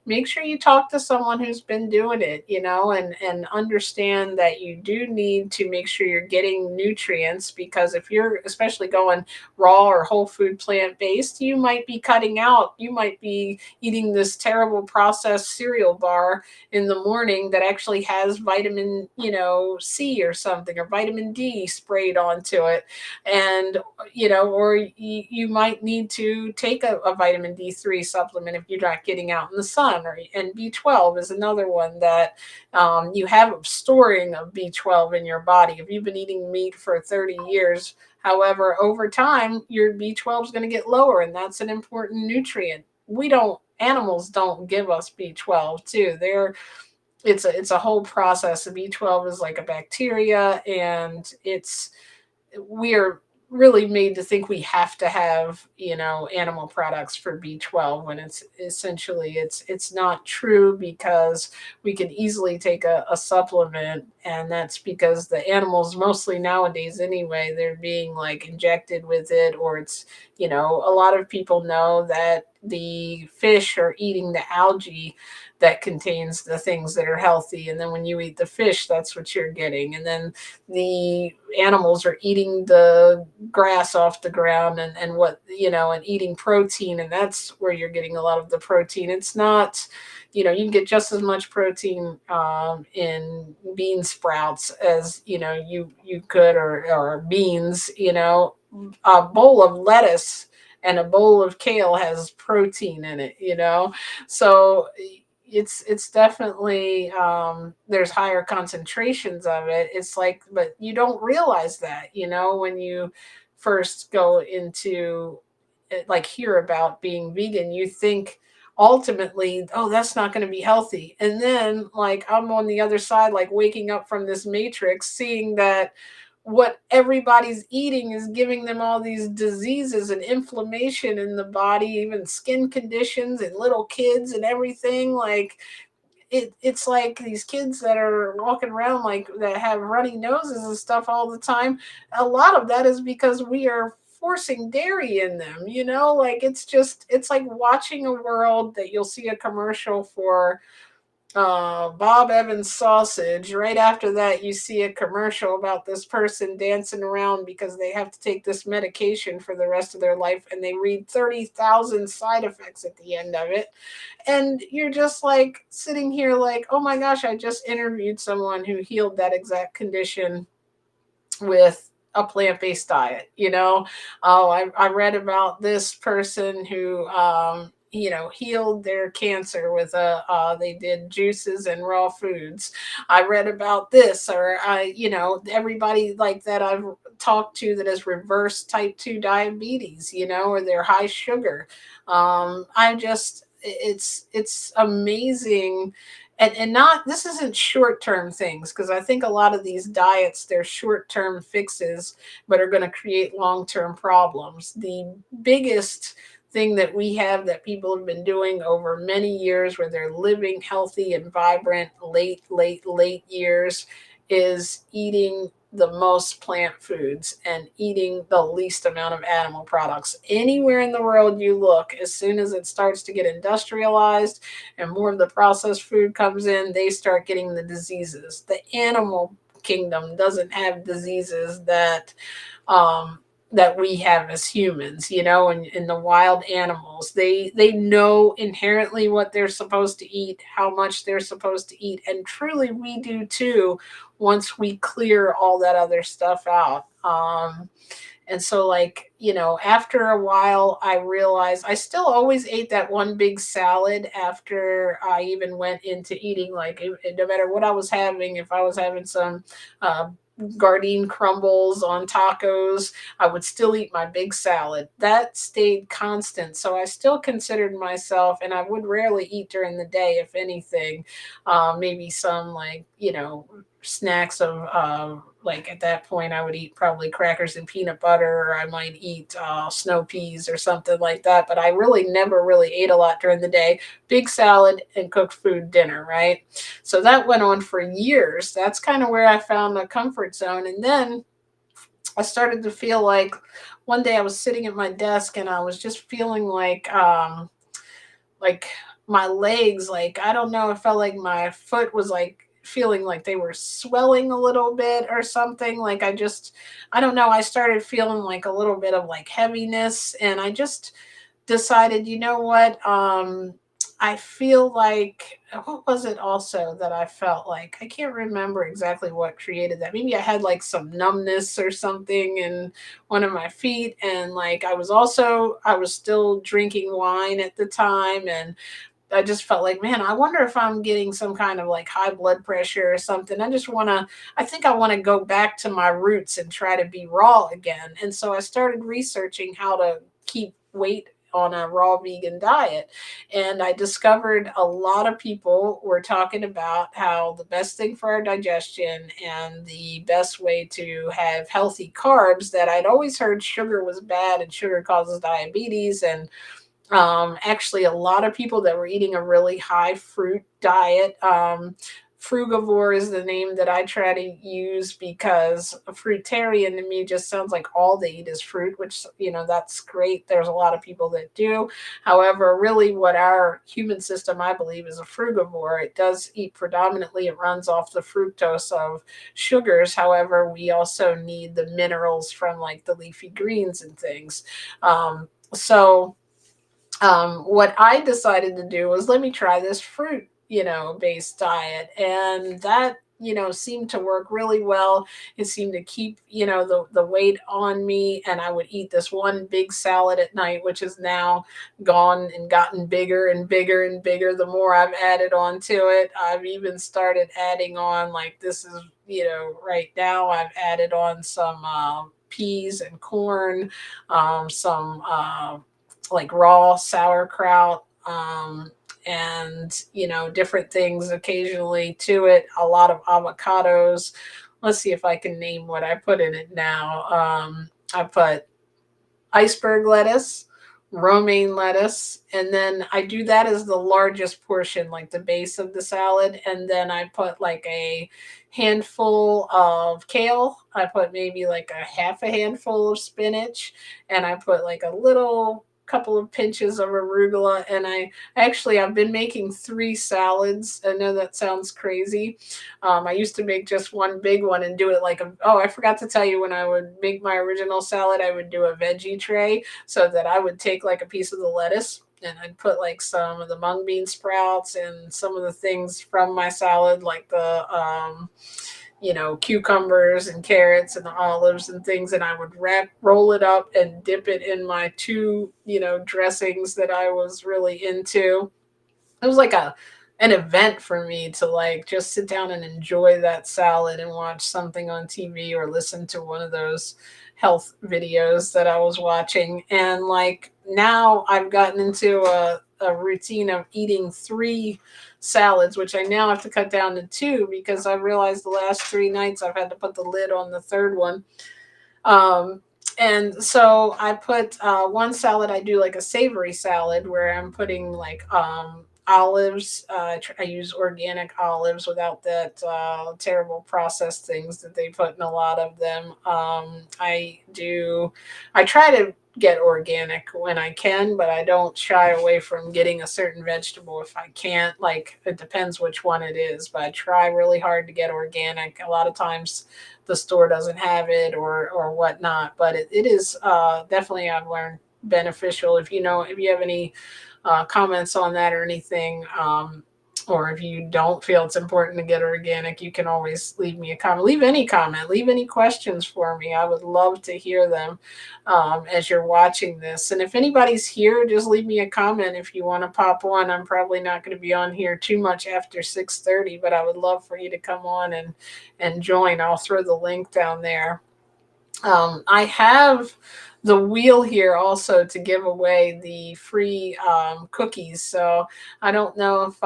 make sure you talk to someone who's been doing it, and understand that you do need to make sure you're getting nutrients, because if you're especially going raw or whole food plant based, you might be eating this terrible processed cereal bar in the morning that actually has vitamin, C or something, or vitamin D sprayed onto it. And, or you might need to take a vitamin D3 supplement if you're not getting out in the sun. And B12 is another one that you have storing of B12 in your body. If you've been eating meat for 30 years, however, over time, your B12 is going to get lower, and that's an important nutrient. Animals don't give us B12 too. It's a whole process. The B12 is like a bacteria, and we're really made to think we have to have, animal products for B12, when it's not true, because we can easily take a supplement. And that's because the animals, mostly nowadays anyway, they're being like injected with it, or a lot of people know that the fish are eating the algae that contains the things that are healthy, and then when you eat the fish, that's what you're getting. And then the animals are eating the grass off the ground, and eating protein, and that's where you're getting a lot of the protein. It's not, you can get just as much protein in bean sprouts as you could, or beans. A bowl of lettuce and a bowl of kale has protein in it. So it's definitely, there's higher concentrations of it. It's like, but you don't realize that, when you first go into it, like, hear about being vegan, you think ultimately, oh, that's not going to be healthy. And then, like, I'm on the other side, like, waking up from this matrix, seeing that what everybody's eating is giving them all these diseases and inflammation in the body, even skin conditions in little kids and everything. Like, it's like these kids that are walking around, like, that have runny noses and stuff all the time. A lot of that is because we are forcing dairy in them, like, it's like watching a world that you'll see a commercial for Bob Evans sausage. Right after that, you see a commercial about this person dancing around because they have to take this medication for the rest of their life, and they read 30,000 side effects at the end of it. And you're just like sitting here, like, oh my gosh, I just interviewed someone who healed that exact condition with a plant-based diet. Oh, I read about this person who healed their cancer with a they did juices and raw foods. I read about this, or everybody like that I've talked to that has reversed type 2 diabetes, or their high sugar. I just it's amazing. And not, this isn't short term things, because I think a lot of these diets, they're short term fixes but are going to create long term problems. The biggest thing that we have that people have been doing over many years, where they're living healthy and vibrant late years, is eating the most plant foods and eating the least amount of animal products. Anywhere in the world you look, as soon as it starts to get industrialized and more of the processed food comes in, they start getting the diseases. The animal kingdom doesn't have diseases um, that we have as humans, and in the wild animals. They know inherently what they're supposed to eat, how much they're supposed to eat, and truly we do too once we clear all that other stuff out. And so, like, after a while, I realized I still always ate that one big salad after I even went into eating, like, no matter what I was having, if I was having some uh, Gardein crumbles on tacos, I would still eat my big salad. That stayed constant. So I still considered myself, and I would rarely eat during the day, if anything. Maybe some, like, snacks of, like, at that point, I would eat probably crackers and peanut butter, or I might eat snow peas or something like that. But I really never really ate a lot during the day. Big salad and cooked food dinner, right? So that went on for years. That's kind of where I found the comfort zone. And then I started to feel like one day I was sitting at my desk and I was just feeling like my legs, like, I don't know, it felt like my foot was like feeling like they were swelling a little bit or something. Like, I don't know, I started feeling like a little bit of like heaviness, and I just decided, you know what? I feel like, what was it also that I felt like? I can't remember exactly what created that. Maybe I had like some numbness or something in one of my feet. And like, I was still drinking wine at the time. And I just felt like, man, I wonder if I'm getting some kind of like high blood pressure or something. I think I want to go back to my roots and try to be raw again. And so I started researching how to keep weight on a raw vegan diet. And I discovered a lot of people were talking about how the best thing for our digestion and the best way to have healthy carbs, that I'd always heard sugar was bad and sugar causes diabetes. And actually, a lot of people that were eating a really high fruit diet. Frugivore is the name that I try to use, because a fruitarian to me just sounds like all they eat is fruit, which, that's great. There's a lot of people that do. However, really what our human system, I believe, is a frugivore. It does eat predominantly, it runs off the fructose of sugars. However, we also need the minerals from like the leafy greens and things. So what I decided to do was, let me try this fruit, based diet. And that, seemed to work really well. It seemed to keep, the weight on me. And I would eat this one big salad at night, which is now gone and gotten bigger and bigger and bigger the more I've added on to it. I've even started adding on, like, this is, right now I've added on some peas and corn, some like raw sauerkraut, and different things occasionally to it, a lot of avocados. Let's see if I can name what I put in it now. I put iceberg lettuce, romaine lettuce, and then I do that as the largest portion, like the base of the salad. And then I put like a handful of kale. I put maybe like a half a handful of spinach, and I put like a little couple of pinches of arugula, and I've been making three salads. I know that sounds crazy. I used to make just one big one and do it like oh, I forgot to tell you, when I would make my original salad, I would do a veggie tray, so that I would take like a piece of the lettuce and I'd put like some of the mung bean sprouts and some of the things from my salad, like the cucumbers and carrots and the olives and things, and I would roll it up and dip it in my two, dressings that I was really into. It was like an event for me to like just sit down and enjoy that salad and watch something on TV or listen to one of those health videos that I was watching. And like now I've gotten into a routine of eating three salads, which I now have to cut down to two because I realized the last three nights I've had to put the lid on the third one. um, and so I put one salad. I do like a savory salad where I'm putting like olives. I use organic olives without that terrible processed things that they put in a lot of them. I try to get organic when I can, but I don't shy away from getting a certain vegetable if I can't. Like, it depends which one it is, but I try really hard to get organic. A lot of times the store doesn't have it or whatnot, but it is definitely, I've learned, beneficial. If you have any comments on that or anything, or if you don't feel it's important to get organic, you can always leave me a comment. Leave any comment, leave any questions for me. I would love to hear them as you're watching this. And if anybody's here, just leave me a comment if you want to pop on. I'm probably not going to be on here too much after 6:30, but I would love for you to come on and join. I'll throw the link down there. I have the wheel here also to give away the free cookies. So I don't know if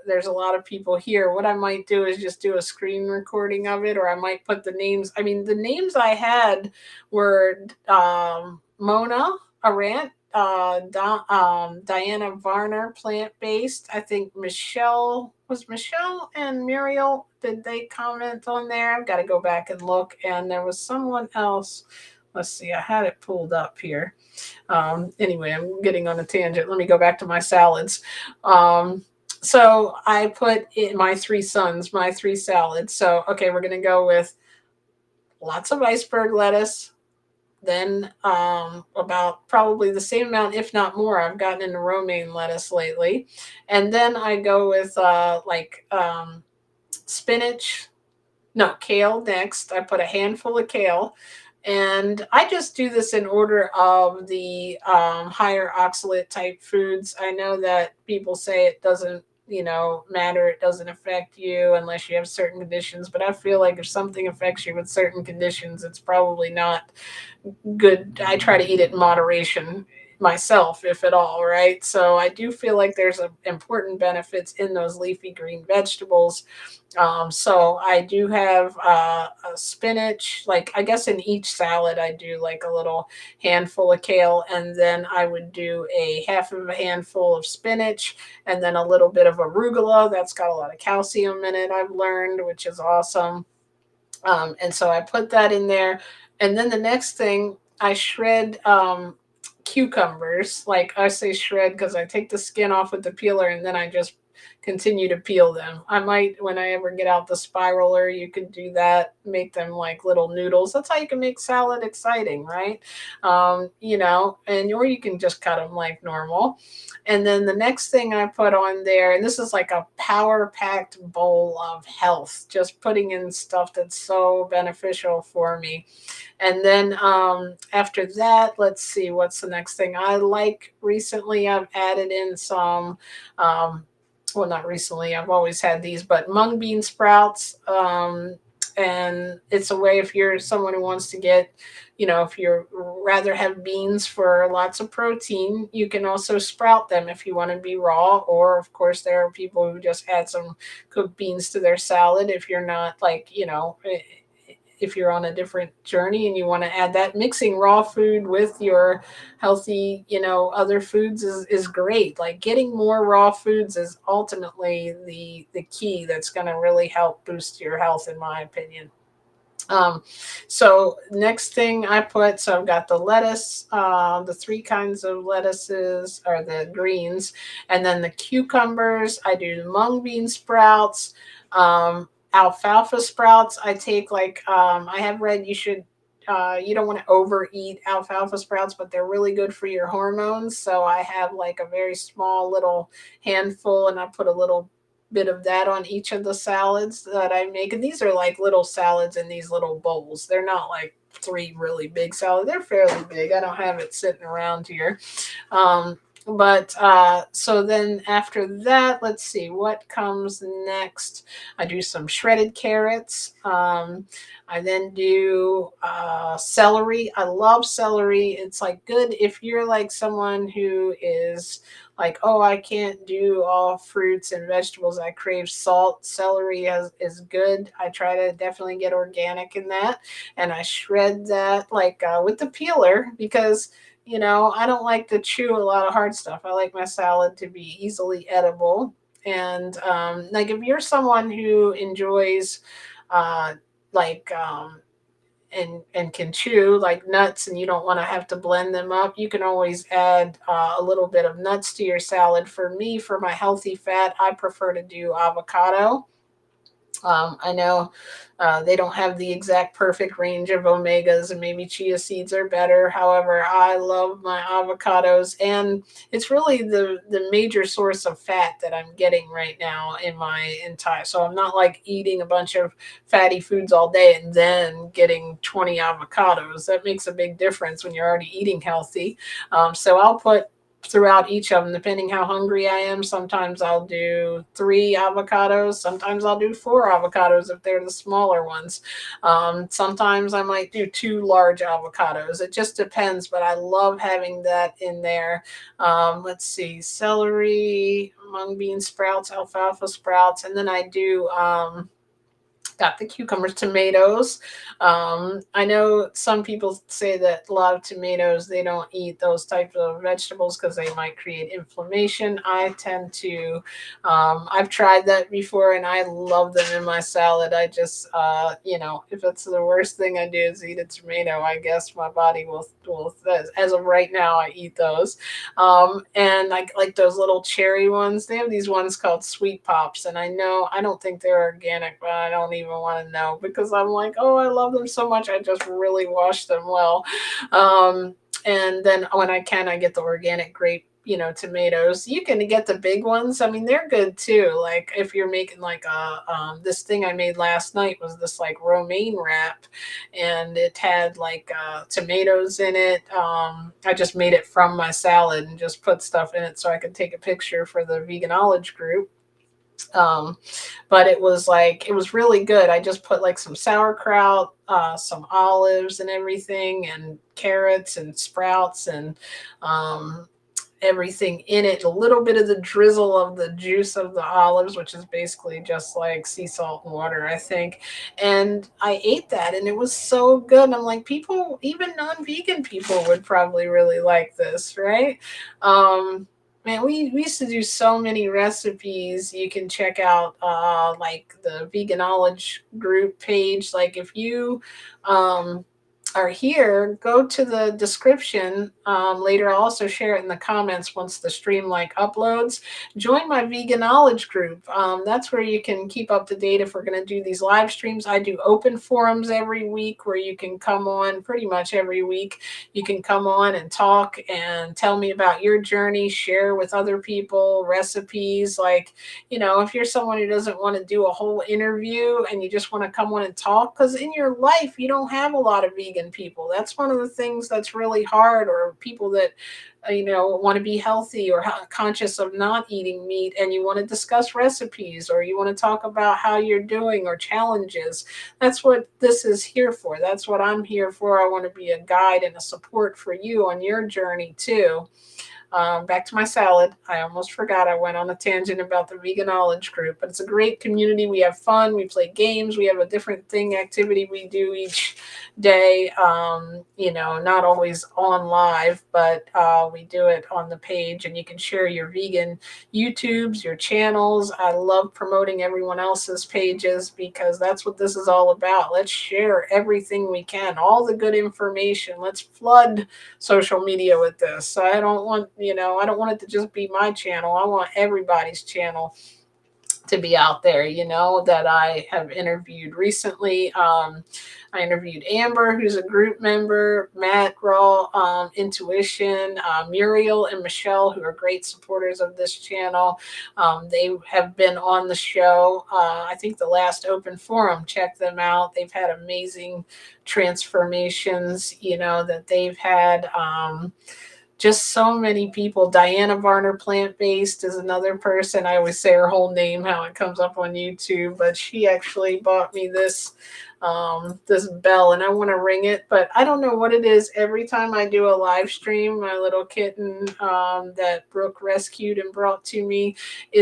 there's a lot of people here. What I might do is just do a screen recording of it, or I might put the names. I mean, the names I had were Mona Arant, Diana Varner, plant based. I think Michelle and Muriel. Did they comment on there? I've got to go back and look. And there was someone else. Let's see. I had it pulled up here. Anyway, I'm getting on a tangent. Let me go back to my salads. So I put in my three sons, my three salads. So, okay, we're going to go with lots of iceberg lettuce, then about probably the same amount, if not more. I've gotten into romaine lettuce lately. And then I go with spinach, no, kale next. I put a handful of kale. And I just do this in order of the higher oxalate type foods. I know that people say it doesn't, matter. It doesn't affect you unless you have certain conditions. But I feel like if something affects you with certain conditions, it's probably not good. I try to eat it in moderation myself, if at all, right? So I do feel like there's important benefits in those leafy green vegetables. So I do have a spinach, like I guess in each salad, I do like a little handful of kale, and then I would do a half of a handful of spinach, and then a little bit of arugula. That's got a lot of calcium in it, I've learned, which is awesome. And so I put that in there. And then the next thing, I shred cucumbers. Like, I say shred because I take the skin off with the peeler and then I just continue to peel them. I might, when I ever get out the spiraler, you could do that, make them like little noodles. That's how you can make salad exciting, right? And or you can just cut them like normal. And then the next thing I put on there, and this is like a power packed bowl of health, just putting in stuff that's so beneficial for me. And then after that, let's see, what's the next thing I like. Recently, I've added in some, well, not recently, I've always had these, but mung bean sprouts. And it's a way, if you're someone who wants to get, if you rather have beans for lots of protein, you can also sprout them if you want to be raw. Or, of course, there are people who just add some cooked beans to their salad if you're not like, if you're on a different journey and you want to add that. Mixing raw food with your healthy, other foods is great. Like, getting more raw foods is ultimately the key that's going to really help boost your health, in my opinion. Um, so next thing I put, so I've got the lettuce, the three kinds of lettuces or the greens, and then the cucumbers. I do mung bean sprouts, alfalfa sprouts. I take like I have read you should. You don't want to overeat alfalfa sprouts, but they're really good for your hormones. So I have like a very small little handful, and I put a little bit of that on each of the salads that I make. And these are like little salads in these little bowls. They're not like three really big salads. They're fairly big. I don't have it sitting around here. But so then after that, let's see what comes next. I do some shredded carrots. I then do celery. I love celery. It's like good if you're like someone who is like, oh, I can't do all fruits and vegetables. I crave salt. Celery is good. I try to definitely get organic in that, and I shred that like with the peeler because I don't like to chew a lot of hard stuff. I like my salad to be easily edible. And like if you're someone who enjoys uh, like and can chew like nuts and you don't want to have to blend them up, you can always add a little bit of nuts to your salad. For me, for my healthy fat, I prefer to do avocado. I know they don't have the exact perfect range of omegas, and maybe chia seeds are better. However, I love my avocados, and it's really the major source of fat that I'm getting right now in my entire. So I'm not like eating a bunch of fatty foods all day and then getting 20 avocados. That makes a big difference when you're already eating healthy. So I'll put throughout each of them, depending how hungry I am. Sometimes I'll do three avocados. Sometimes I'll do four avocados if they're the smaller ones. Sometimes I might do two large avocados. It just depends, but I love having that in there. Let's see, celery, mung bean sprouts, alfalfa sprouts, and then I do got the cucumbers, tomatoes. I know some people say that a lot of tomatoes, they don't eat those types of vegetables because they might create inflammation. I tend to, I've tried that before and I love them in my salad. I just, if it's the worst thing I do is eat a tomato, I guess my body will as of right now, I eat those. And like those little cherry ones, they have these ones called sweet pops. And I don't think they're organic, but I don't even want to know because I'm like, oh, I love them so much. I just really wash them well. And then when I can, I get the organic grape tomatoes. You can get the big ones. I mean, they're good too. Like if you're making like a this thing I made last night was this like romaine wrap, and it had like tomatoes in it. I just made it from my salad and just put stuff in it so I could take a picture for the Veganowlrdge group. um, but it was really good. I just put like some sauerkraut, some olives and everything, and carrots and sprouts and um, everything in it. A little bit of the drizzle of the juice of the olives, which is basically just like sea salt and water, I think. And I ate that, and it was so good. I'm like, people, even non-vegan people, would probably really like this, right? Man, we used to do so many recipes. You can check out like the Veganowlrdge group page. Like if you are here, go to the description. Later, I'll also share it in the comments once the stream like uploads. Join my Veganowledge group. That's where you can keep up to date if we're going to do these live streams. I do open forums every week where you can come on pretty much every week. You can come on and talk and tell me about your journey, share with other people recipes. Like, if you're someone who doesn't want to do a whole interview and you just want to come on and talk, because in your life, you don't have a lot of vegan people. That's one of the things that's really hard, or people that want to be healthy or conscious of not eating meat, and you want to discuss recipes or you want to talk about how you're doing or challenges. That's what this is here for. That's what I'm here for. I want to be a guide and a support for you on your journey too. Back to my salad. I almost forgot. I went on a tangent about the Veganowlrdge group, but it's a great community. We have fun. We play games. We have a different activity we do each day. Not always on live, but we do it on the page, and you can share your vegan YouTubes, your channels. I love promoting everyone else's pages because that's what this is all about. Let's share everything we can, all the good information. Let's flood social media with this. So I don't want it to just be my channel. I want everybody's channel to be out there, that I have interviewed recently. I interviewed Amber, who's a group member, Matt Raw, Intuition, Muriel and Michelle, who are great supporters of this channel. They have been on the show. I think the last open forum, check them out. They've had amazing transformations, that they've had. Just so many people. Diana Varner, Plant Based, is another person. I always say her whole name, how it comes up on YouTube, but she actually bought me this bell, and I want to ring it, but I don't know what it is. Every time I do a live stream, my little kitten that Brooke rescued and brought to me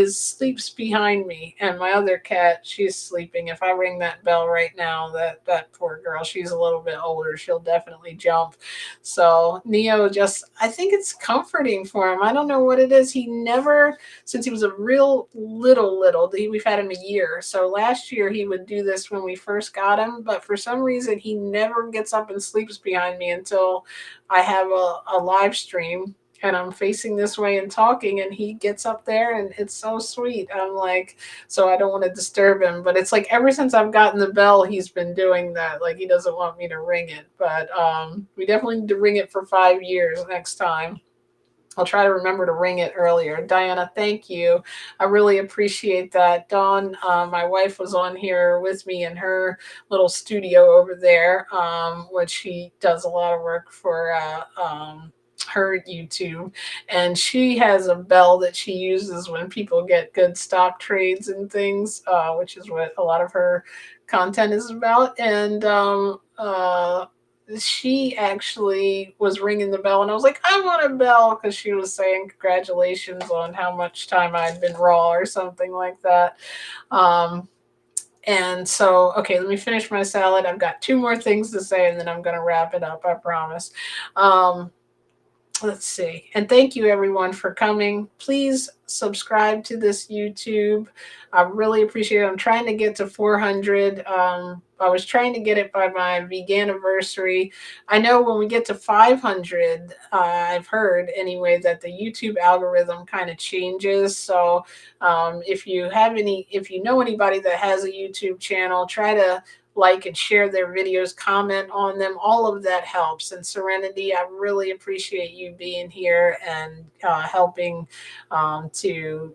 sleeps behind me, and my other cat, she's sleeping. If I ring that bell right now, that poor girl, she's a little bit older, she'll definitely jump. So Neo, I think it's comforting for him. I don't know what it is. He never, since he was a real little, we've had him a year. So last year he would do this when we first got him, but for some reason he never gets up and sleeps behind me until I have a live stream and I'm facing this way and talking, and he gets up there, and it's so sweet. I'm like, so I don't want to disturb him, but it's like ever since I've gotten the bell, he's been doing that. Like he doesn't want me to ring it, but we definitely need to ring it for 5 years next time. I'll try to remember to ring it earlier. Diana, thank you. I really appreciate that. Dawn, my wife, was on here with me in her little studio over there, which she does a lot of work for her YouTube. And she has a bell that she uses when people get good stock trades and things, which is what a lot of her content is about. And she actually was ringing the bell, and I was like, I want a bell, because she was saying congratulations on how much time I'd been raw or something like that. And so, okay, let me finish my salad. I've got two more things to say, and then I'm going to wrap it up, I promise. Let's see. And thank you everyone for coming. Please subscribe to this YouTube. I really appreciate it. I'm trying to get to 400. I was trying to get it by my Veganowlrdge. I know when we get to 500, I've heard anyway that the YouTube algorithm kind of changes. So if you know anybody that has a YouTube channel, try to like and share their videos, comment on them. All of that helps. And Serenity, I really appreciate you being here and helping to,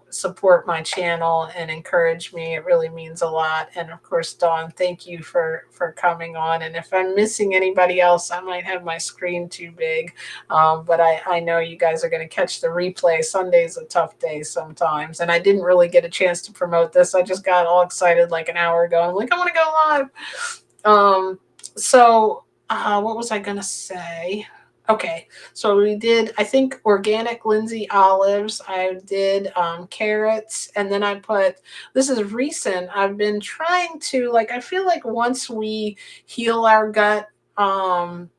support my channel and encourage me. It really means a lot. And of course, Dawn, thank you for coming on. And if I'm missing anybody else, I might have my screen too big. But I know you guys are going to catch the replay. Sunday's a tough day sometimes. And I didn't really get a chance to promote this. I just got all excited like an hour ago. I'm like, I want to go live. What was I going to say? Okay, so we did, I think, organic Lindsay olives. I did carrots, and then this is recent. I've been trying to, I feel like once we heal our gut, and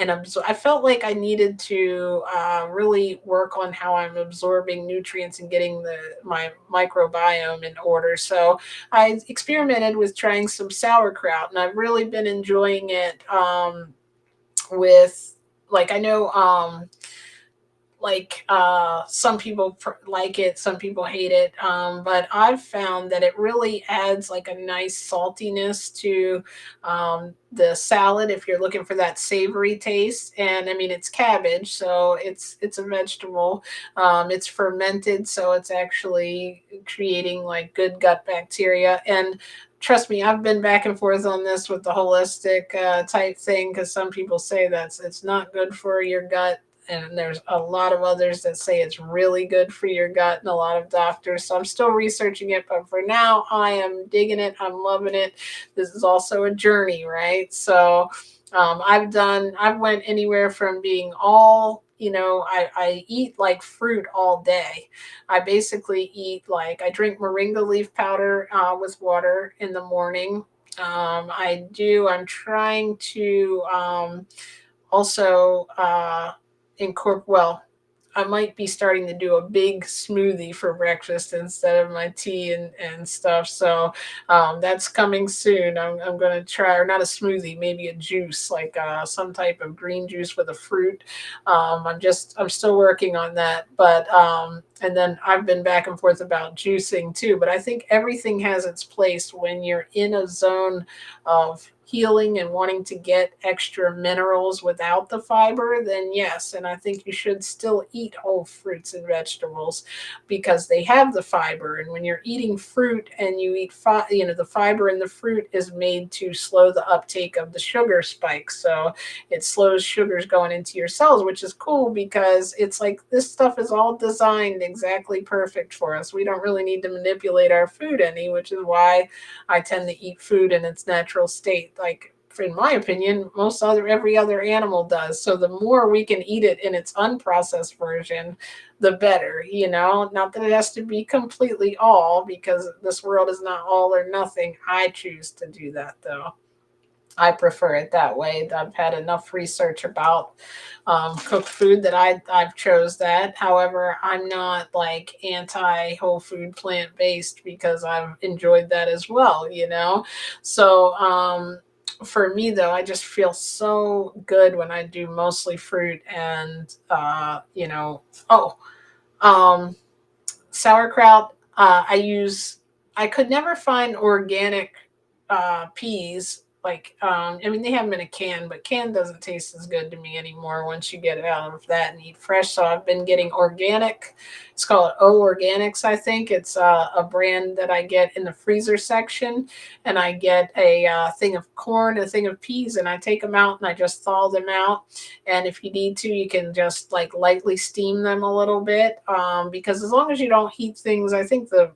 absorb, I felt like I needed to really work on how I'm absorbing nutrients and getting my microbiome in order. So I experimented with trying some sauerkraut, and I've really been enjoying it. With I know some people like it, some people hate it, but I've found that it really adds a nice saltiness to the salad if you're looking for that savory taste. And I mean, it's cabbage, so it's a vegetable. It's fermented, so it's actually creating good gut bacteria. And trust me, I've been back and forth on this with the holistic type thing, because some people say it's not good for your gut, and there's a lot of others that say it's really good for your gut, and a lot of doctors. So I'm still researching it, but for now I am digging it. I'm loving it. This is also a journey, right? So I've went anywhere from being all I eat like fruit all day. I basically eat like I drink moringa leaf powder with water in the morning. I'm trying to also incorporate, well, I might be starting to do a big smoothie for breakfast instead of my tea and stuff. So that's coming soon. I'm going to try, or not a smoothie, maybe a juice, like some type of green juice with a fruit. I'm still working on that. But, and then I've been back and forth about juicing too. But I think everything has its place when you're in a zone of healing and wanting to get extra minerals without the fiber, then yes. And I think you should still eat whole fruits and vegetables because they have the fiber. And when you're eating fruit and you eat, the fiber in the fruit is made to slow the uptake of the sugar spikes. So it slows sugars going into your cells, which is cool because it's like this stuff is all designed exactly perfect for us. We don't really need to manipulate our food any, which is why I tend to eat food in its natural state. Like, in my opinion, every other animal does. So the more we can eat it in its unprocessed version, the better. Not that it has to be completely all, because this world is not all or nothing. I choose to do that though. I prefer it that way. I've had enough research about cooked food that I've chose that. However, I'm not like anti whole food plant based because I've enjoyed that as well. So for me though, I just feel so good when I do mostly fruit and oh, um, sauerkraut. I could never find organic peas. Like, I mean, they have them in a can, but can doesn't taste as good to me anymore once you get it out of that and eat fresh. So I've been getting organic. It's called O Organics, I think. It's a brand that I get in the freezer section. And I get a thing of corn, a thing of peas, and I take them out and I just thaw them out. And if you need to, you can just like lightly steam them a little bit, because as long as you don't heat things, I think the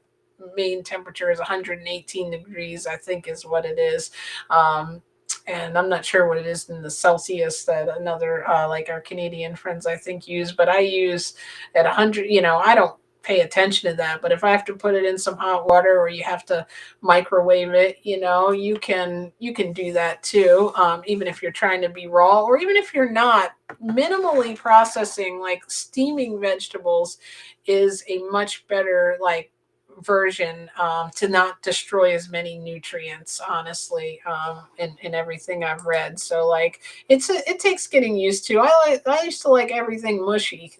main temperature is 118 degrees, I think is what it is. um, and I'm not sure what it is in the Celsius that another like our Canadian friends I think use, but I use at 100. I don't pay attention to that, but if I have to put it in some hot water or you have to microwave it, you can do that too. Even if you're trying to be raw, or even if you're not, minimally processing like steaming vegetables is a much better like version, to not destroy as many nutrients, honestly, in everything I've read. So like it takes getting used to. I used to like everything mushy,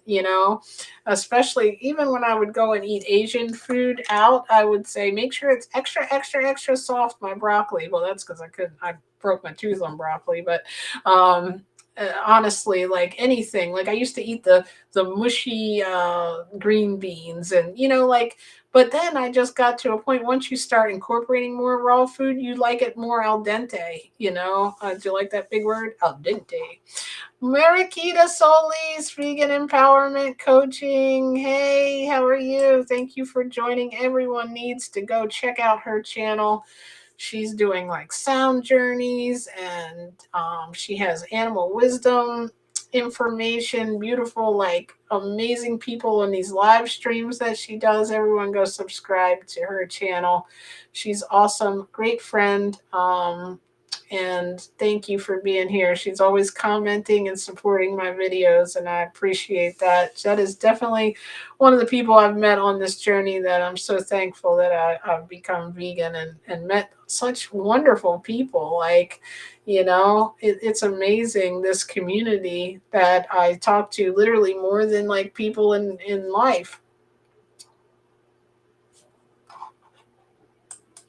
especially even when I would go and eat Asian food out. I would say make sure it's extra extra extra soft, my broccoli. Well, that's because I broke my tooth on broccoli. But honestly, like anything, like I used to eat the mushy green beans, and like, but then I just got to a point, once you start incorporating more raw food, you like it more al dente. Do you like that big word, al dente? Mariquita Solis, Vegan Empowerment Coaching. Hey, how are you? Thank you for joining. Everyone needs to go check out her channel. She's doing like sound journeys, and she has animal wisdom information, beautiful, like amazing people in these live streams that she does. Everyone go subscribe to her channel. She's awesome, great friend. And thank you for being here. She's always commenting and supporting my videos, and I appreciate that. That is definitely one of the people I've met on this journey that I'm so thankful that I've become vegan and met such wonderful people. Like, it's amazing, this community that I talk to literally more than like people in life.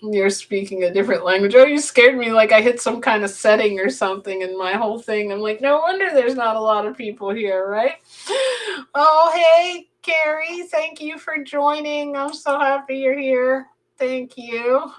You're speaking a different language. Oh, you scared me like I hit some kind of setting or something in my whole thing. I'm like, no wonder there's not a lot of people here, right? Oh, hey, Carrie. Thank you for joining. I'm so happy you're here. Thank you.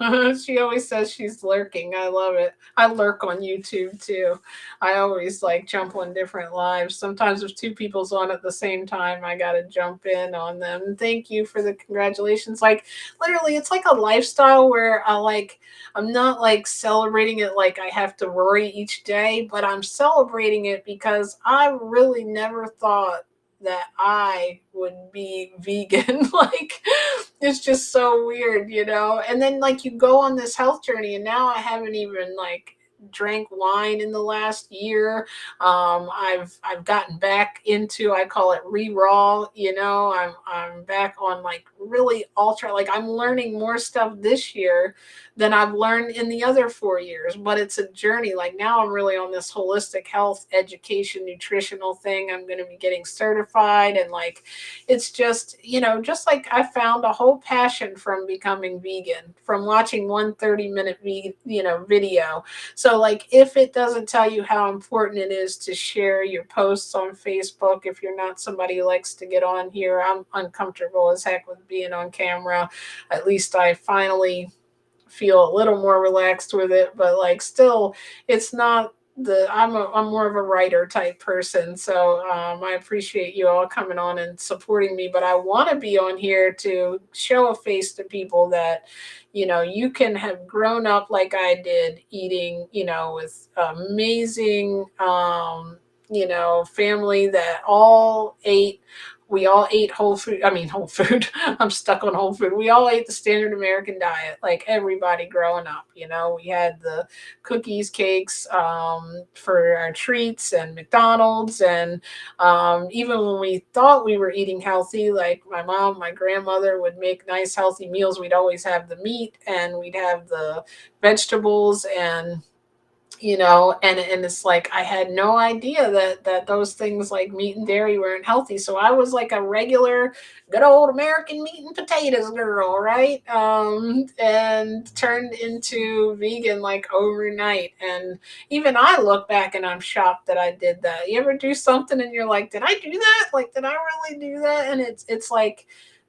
She always says she's lurking. I love it. I lurk on YouTube too. I always like jump on different lives. Sometimes if two people's on at the same time, I gotta jump in on them. Thank you for the congratulations. Like literally, it's like a lifestyle where I'm not like celebrating it like I have to worry each day, but I'm celebrating it because I really never thought that I would be vegan. Like it's just so weird, you know? And then like you go on this health journey and now I haven't even like drank wine in the last year. I've gotten back into, I call it re-raw, you know. I'm back on like really ultra, like I'm learning more stuff this year than I've learned in the other 4 years. But it's a journey. Like now I'm really on this holistic health education nutritional thing. I'm gonna be getting certified and like it's just, you know, just like I found a whole passion from becoming vegan, from watching one 30-minute video. So like if it doesn't tell you how important it is to share your posts on Facebook, if you're not somebody who likes to get on here, I'm uncomfortable as heck with being on camera. At least I finally feel a little more relaxed with it, but like still it's not the I'm more of a writer type person. So I appreciate you all coming on and supporting me, but I want to be on here to show a face to people that, you know, you can have grown up like I did, eating, you know, with amazing you know, family that all ate, we all ate whole food. I mean, whole food. I'm stuck on whole food. We all ate the standard American diet, like everybody growing up. You know, we had the cookies, cakes for our treats, and McDonald's. And even when we thought we were eating healthy, like my mom, my grandmother would make nice, healthy meals. We'd always have the meat and we'd have the vegetables, and you know, and it's like I had no idea that those things like meat and dairy weren't healthy. So I was like a regular good old American meat and potatoes girl, right? And turned into vegan like overnight. And even I look back and I'm shocked that I did that. You ever do something and you're like, did I do that? Like, did I really do that? And it's like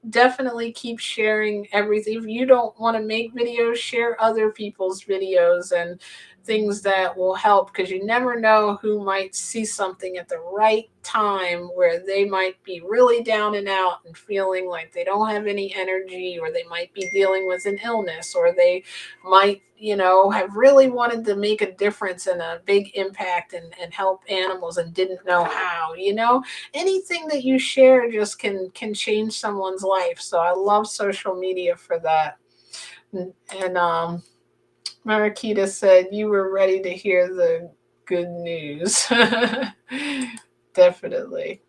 definitely keep sharing everything. If you don't want to make videos, share other people's videos and things that will help, because you never know who might see something at the right time where they might be really down and out and feeling like they don't have any energy, or they might be dealing with an illness, or they might, you know, have really wanted to make a difference and a big impact and help animals and didn't know how, you know. Anything that you share just can change someone's life. So I love social media for that. And Marakita said you were ready to hear the good news. Definitely.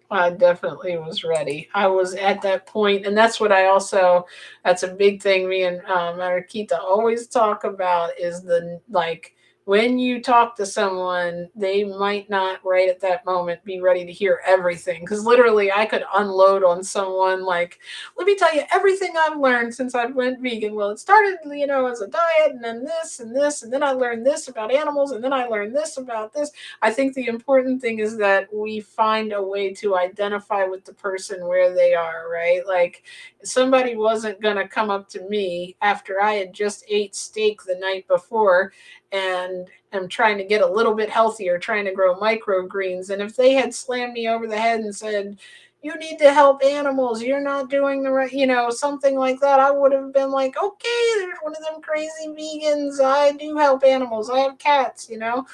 I definitely was ready. I was at that point, and that's what I also. That's a big thing. Me and Marakita always talk about is the like when you talk to someone, they might not right at that moment be ready to hear everything. Because literally, I could unload on someone like, let me tell you everything I've learned since I went vegan. Well, it started, you know, as a diet, and then this and this, and then I learned this about animals, and then I learned this about this. I think the important thing is that we find a way to identify with the person where they are, right? Like somebody wasn't going to come up to me after I had just ate steak the night before and am trying to get a little bit healthier, trying to grow microgreens. And if they had slammed me over the head and said, you need to help animals, you're not doing the right, you know, something like that, I would have been like, okay, there's one of them crazy vegans. I do help animals. I have cats, you know.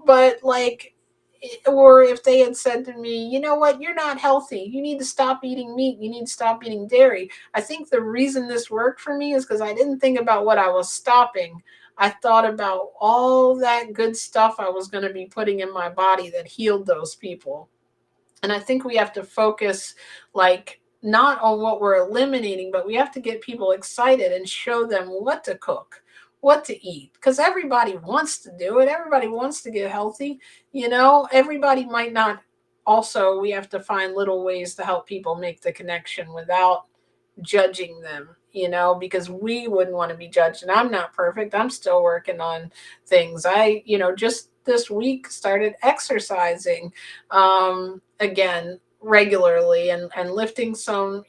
But like, or if they had said to me, you know what, you're not healthy. You need to stop eating meat. You need to stop eating dairy. I think the reason this worked for me is because I didn't think about what I was stopping. I thought about all that good stuff I was going to be putting in my body that healed those people. And I think we have to focus like not on what we're eliminating, but we have to get people excited and show them what to cook, what to eat. Because everybody wants to do it. Everybody wants to get healthy. You know, everybody might not. Also, we have to find little ways to help people make the connection without judging them, you know, because we wouldn't want to be judged. And I'm not perfect. I'm still working on things. You know, just this week started exercising again. regularly and lifting some,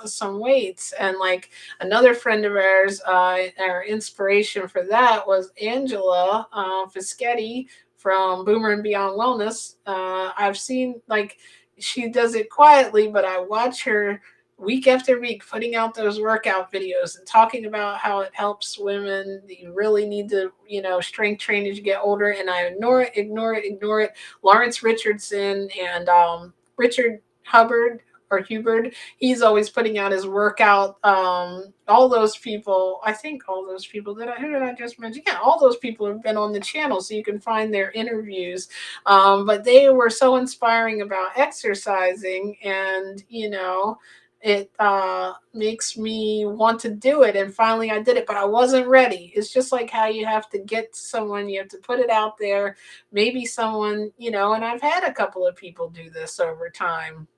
some weights. And like another friend of ours, our inspiration for that was Angela Fischetti from Boomer and Beyond Wellness. I've seen like she does it quietly, but I watch her week after week putting out those workout videos and talking about how it helps women. You really need to, strength train as you get older. And I ignore it. Lawrence Richardson and Richard Hubbard or Hubert, he's always putting out his workout. All those people, I think all those people who did I just mention? Yeah, all those people have been on the channel, so you can find their interviews. But they were so inspiring about exercising, and it makes me want to do it. And finally I did it, but I wasn't ready. It's just like how you have to get to someone, you have to put it out there. Maybe someone, and I've had a couple of people do this over time.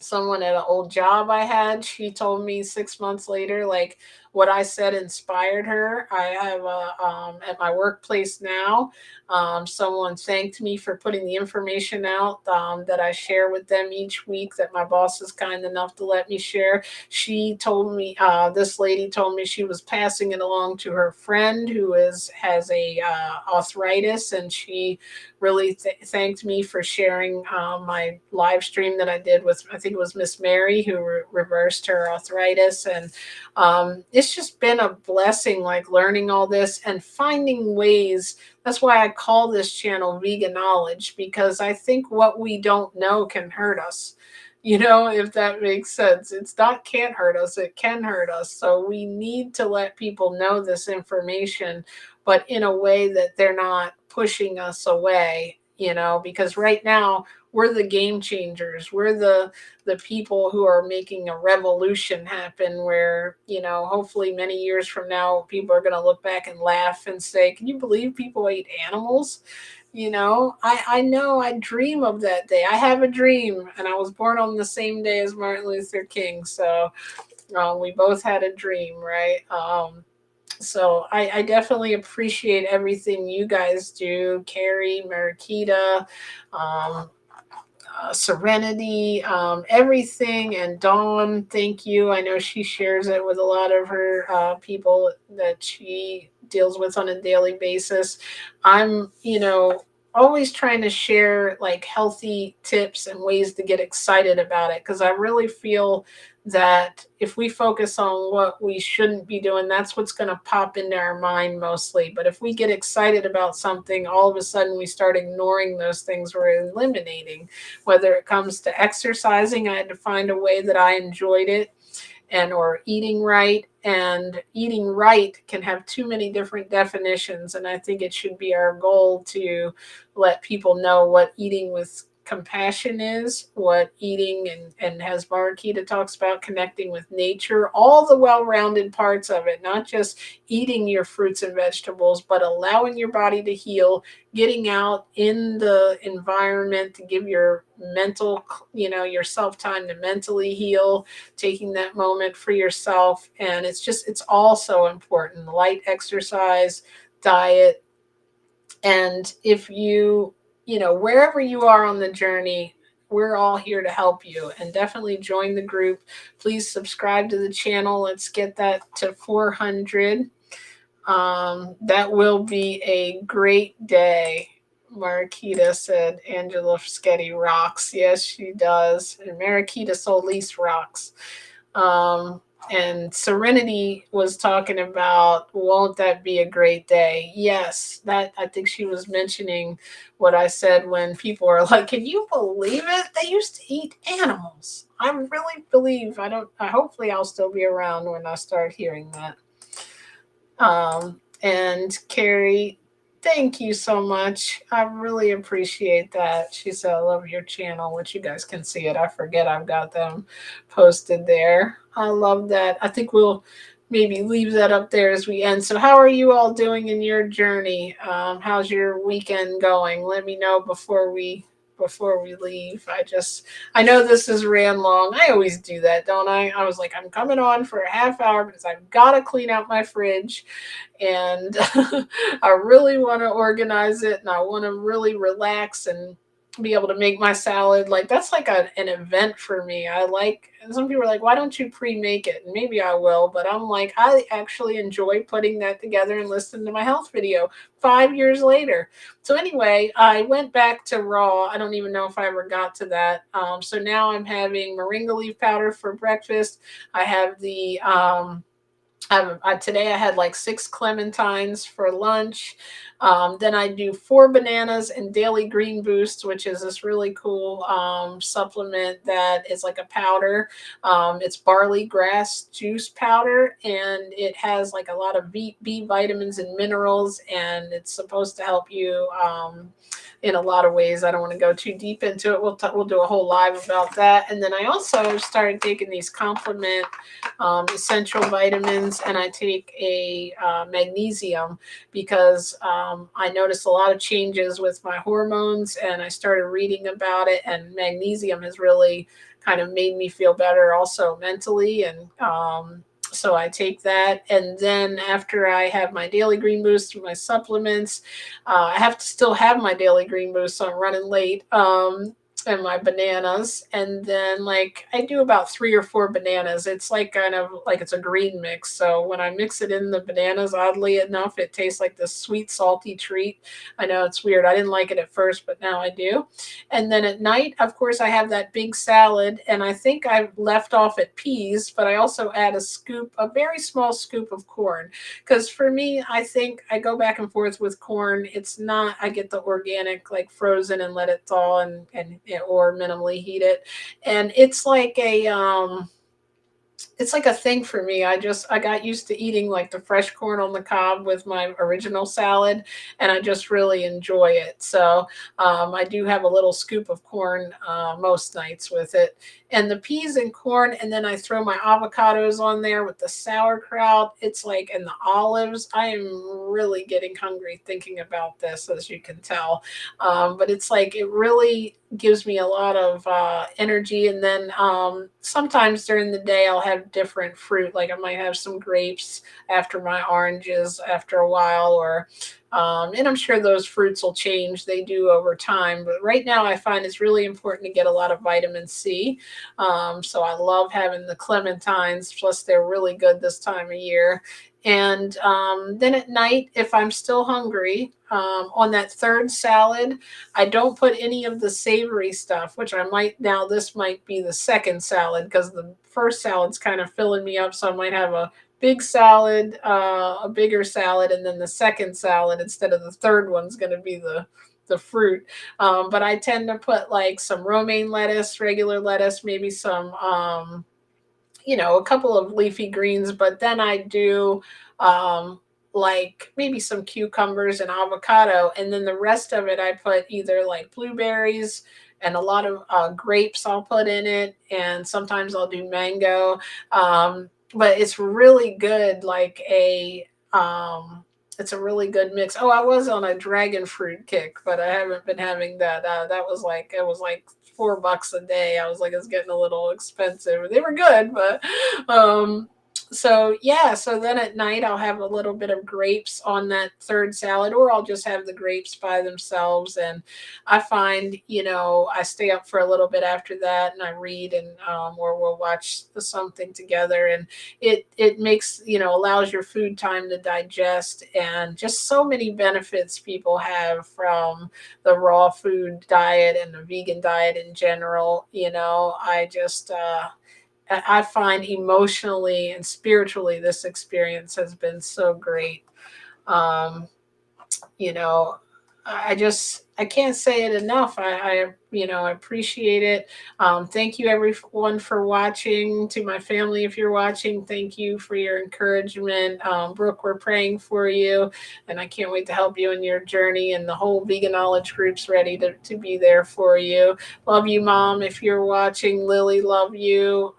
Someone at an old job I had, she told me 6 months later, like what I said inspired her. I have at my workplace now, someone thanked me for putting the information out that I share with them each week, that my boss is kind enough to let me share. She told me, this lady told me she was passing it along to her friend who has a arthritis, and she really thanked me for sharing my live stream that I did with, I think it was Miss Mary, who reversed her arthritis. And it's just been a blessing, like learning all this and finding ways. That's why I call this channel Veganowlrdge, because I think what we don't know can hurt us. If that makes sense. It's not can't hurt us, it can hurt us. So we need to let people know this information, but in a way that they're not pushing us away, because right now we're the game changers. We're the people who are making a revolution happen where, hopefully many years from now, people are going to look back and laugh and say, can you believe people ate animals? I know I dream of that day. I have a dream, and I was born on the same day as Martin Luther King. So we both had a dream, right? So I definitely appreciate everything you guys do, Carrie, Marakita, um, Serenity, everything. And Dawn, thank you. I know she shares it with a lot of her people that she deals with on a daily basis. I'm, always trying to share like healthy tips and ways to get excited about it, because I really feel that if we focus on what we shouldn't be doing, that's what's going to pop into our mind mostly. But if we get excited about something, all of a sudden we start ignoring those things we're eliminating. Whether it comes to exercising, I had to find a way that I enjoyed it, and or eating right. And eating right can have too many different definitions, and I think it should be our goal to let people know what eating with compassion is, what eating, and as Barakita talks about, connecting with nature, all the well-rounded parts of it, not just eating your fruits and vegetables, but allowing your body to heal, getting out in the environment to give your mental, yourself time to mentally heal, taking that moment for yourself. And it's all so important. Light exercise, diet. And if wherever you are on the journey, we're all here to help you, and definitely join the group. Please subscribe to the channel. Let's get that to 400. That will be a great day. Marquita said Angela Fischetti rocks. Yes, she does. And Mariquita Solis rocks. And Serenity was talking about, won't that be a great day? Yes, that I think she was mentioning what I said when people are like, can you believe it? They used to eat animals. I really believe, hopefully I'll still be around when I start hearing that. And Carrie, thank you so much. I really appreciate that. She said, I love your channel, which you guys can see it. I forget I've got them posted there. I love that. I think we'll maybe leave that up there as we end. So how are you all doing in your journey? How's your weekend going? Let me know before we leave. I know this is ran long. I always do that, don't I? I was like, I'm coming on for a half hour because I've got to clean out my fridge, and I really want to organize it, and I want to really relax. And be able to make my salad. Like that's like an event for me. I like, and some people are like, why don't you pre-make it? And maybe I will, but I'm like, I actually enjoy putting that together and listening to my health video 5 years later. So anyway, I went back to raw. I don't even know if I ever got to that. So now I'm having moringa leaf powder for breakfast. I have the today I had like 6 clementines for lunch. Then I do 4 bananas and daily green boost, which is this really cool supplement that is like a powder. It's barley grass juice powder, and it has like a lot of B vitamins and minerals, and it's supposed to help you in a lot of ways. I don't want to go too deep into it. We'll do a whole live about that. And then I also started taking these complement essential vitamins, and I take a magnesium because I noticed a lot of changes with my hormones, and I started reading about it. And magnesium has really kind of made me feel better, also mentally, and so I take that, and then after I have my daily green boost and my supplements, I have to still have my daily green boost, so I'm running late. And my bananas, and then like I do about 3 or 4 bananas. It's like kind of like it's a green mix, so when I mix it in the bananas, oddly enough, it tastes like this sweet salty treat. I know it's weird, I didn't like it at first, but now I do. And then at night, of course, I have that big salad, and I think I left off at peas, but I also add a very small scoop of corn, because for me, I think I go back and forth with corn. It's not, I get the organic like frozen and let it thaw, and or minimally heat it, and it's like a thing for me. I got used to eating like the fresh corn on the cob with my original salad, and I just really enjoy it. So I do have a little scoop of corn most nights with it, and the peas and corn, and then I throw my avocados on there with the sauerkraut. It's like, and the olives. I am really getting hungry thinking about this, as you can tell. But it's like it really gives me a lot of energy. And then sometimes during the day, I'll have different fruit. Like I might have some grapes after my oranges after a while, or and I'm sure those fruits will change. They do over time. But right now, I find it's really important to get a lot of vitamin C. So I love having the clementines, plus they're really good this time of year. And then at night, if I'm still hungry, on that third salad, I don't put any of the savory stuff, which I might now. This might be the second salad because the first salad's kind of filling me up. So I might have a big salad, a bigger salad, and then the second salad instead of the third one's going to be the fruit. But I tend to put like some romaine lettuce, regular lettuce, maybe some a couple of leafy greens, but then I do like maybe some cucumbers and avocado, and then the rest of it I put either like blueberries and a lot of grapes I'll put in it, and sometimes I'll do mango. But it's really good, like a it's a really good mix. Oh, I was on a dragon fruit kick, but I haven't been having that. That was like, it was like $4 a day. I was like, it's getting a little expensive. They were good, but um so yeah, so then at night I'll have a little bit of grapes on that third salad, or I'll just have the grapes by themselves. And I find, I stay up for a little bit after that, and I read, and or we'll watch something together, and it makes, allows your food time to digest, and just so many benefits people have from the raw food diet and the vegan diet in general. I just I find emotionally and spiritually this experience has been so great. Um, you know, I can't say it enough. I appreciate it. Thank you everyone for watching. To my family, if you're watching, thank you for your encouragement. Brooke, we're praying for you, and I can't wait to help you in your journey. And the whole Veganowlrdge group's ready to be there for you. Love you, Mom. If you're watching, Lily, love you.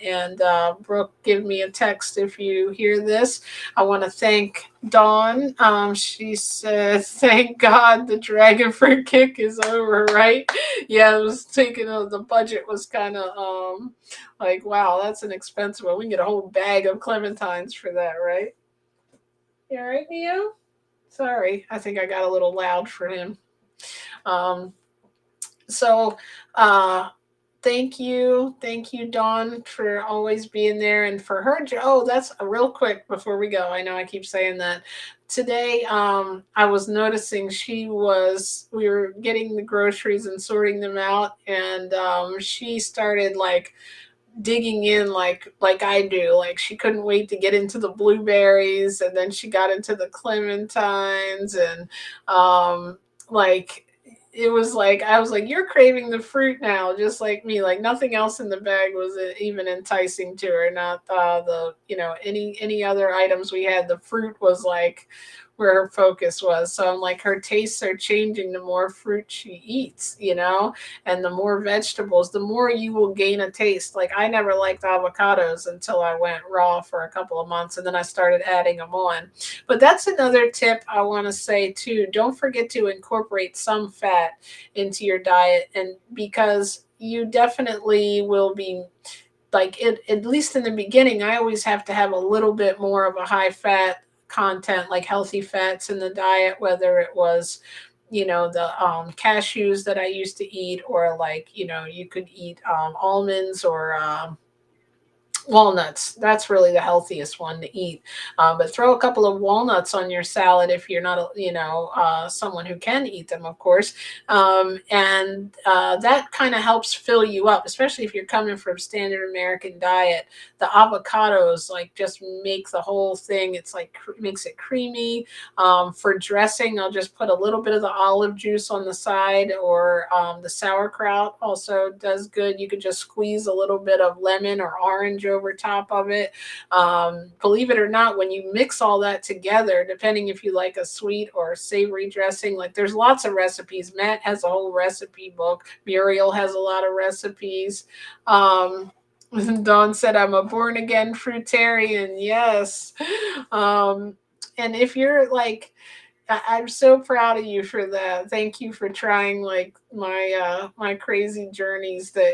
And Brooke, give me a text if you hear this. I want to thank Dawn. She said, "Thank God the dragon fruit kick is over." Right? Yeah, I was thinking of the budget was kind of like, wow, that's an expensive one. We can get a whole bag of clementines for that, right? You all right, Neo? Sorry, I think I got a little loud for him. Um, So, uh, thank you, Dawn, for always being there, and for her. Oh, that's a real quick before we go. I know I keep saying that. Today, I was noticing we were getting the groceries and sorting them out, and she started like digging in like I do. Like she couldn't wait to get into the blueberries, and then she got into the clementines, and like it was like I was like, "You're craving the fruit now, just like me." Like nothing else in the bag was even enticing to her. Not the any other items we had. The fruit was like where her focus was. So I'm like, her tastes are changing the more fruit she eats, and the more vegetables, the more you will gain a taste. Like I never liked avocados until I went raw for a couple of months, and then I started adding them on. But that's another tip I want to say too. Don't forget to incorporate some fat into your diet, and because you definitely will be like it, at least in the beginning, I always have to have a little bit more of a high fat content, like healthy fats in the diet, whether it was the cashews that I used to eat, or like you could eat almonds, or walnuts. That's really the healthiest one to eat. But throw a couple of walnuts on your salad if you're not someone who can eat them, of course. And that kind of helps fill you up, especially if you're coming from standard American diet. The avocados like just make the whole thing, it's like makes it creamy. For dressing, I'll just put a little bit of the olive juice on the side, or the sauerkraut also does good. You could just squeeze a little bit of lemon or orange over top of it. Believe it or not, when you mix all that together, depending if you like a sweet or savory dressing, like there's lots of recipes. Matt has a whole recipe book. Muriel has a lot of recipes. Um, Dawn said, "I'm a born again fruitarian." Yes. Um, and if you're like, I'm so proud of you for that. Thank you for trying like my crazy journeys that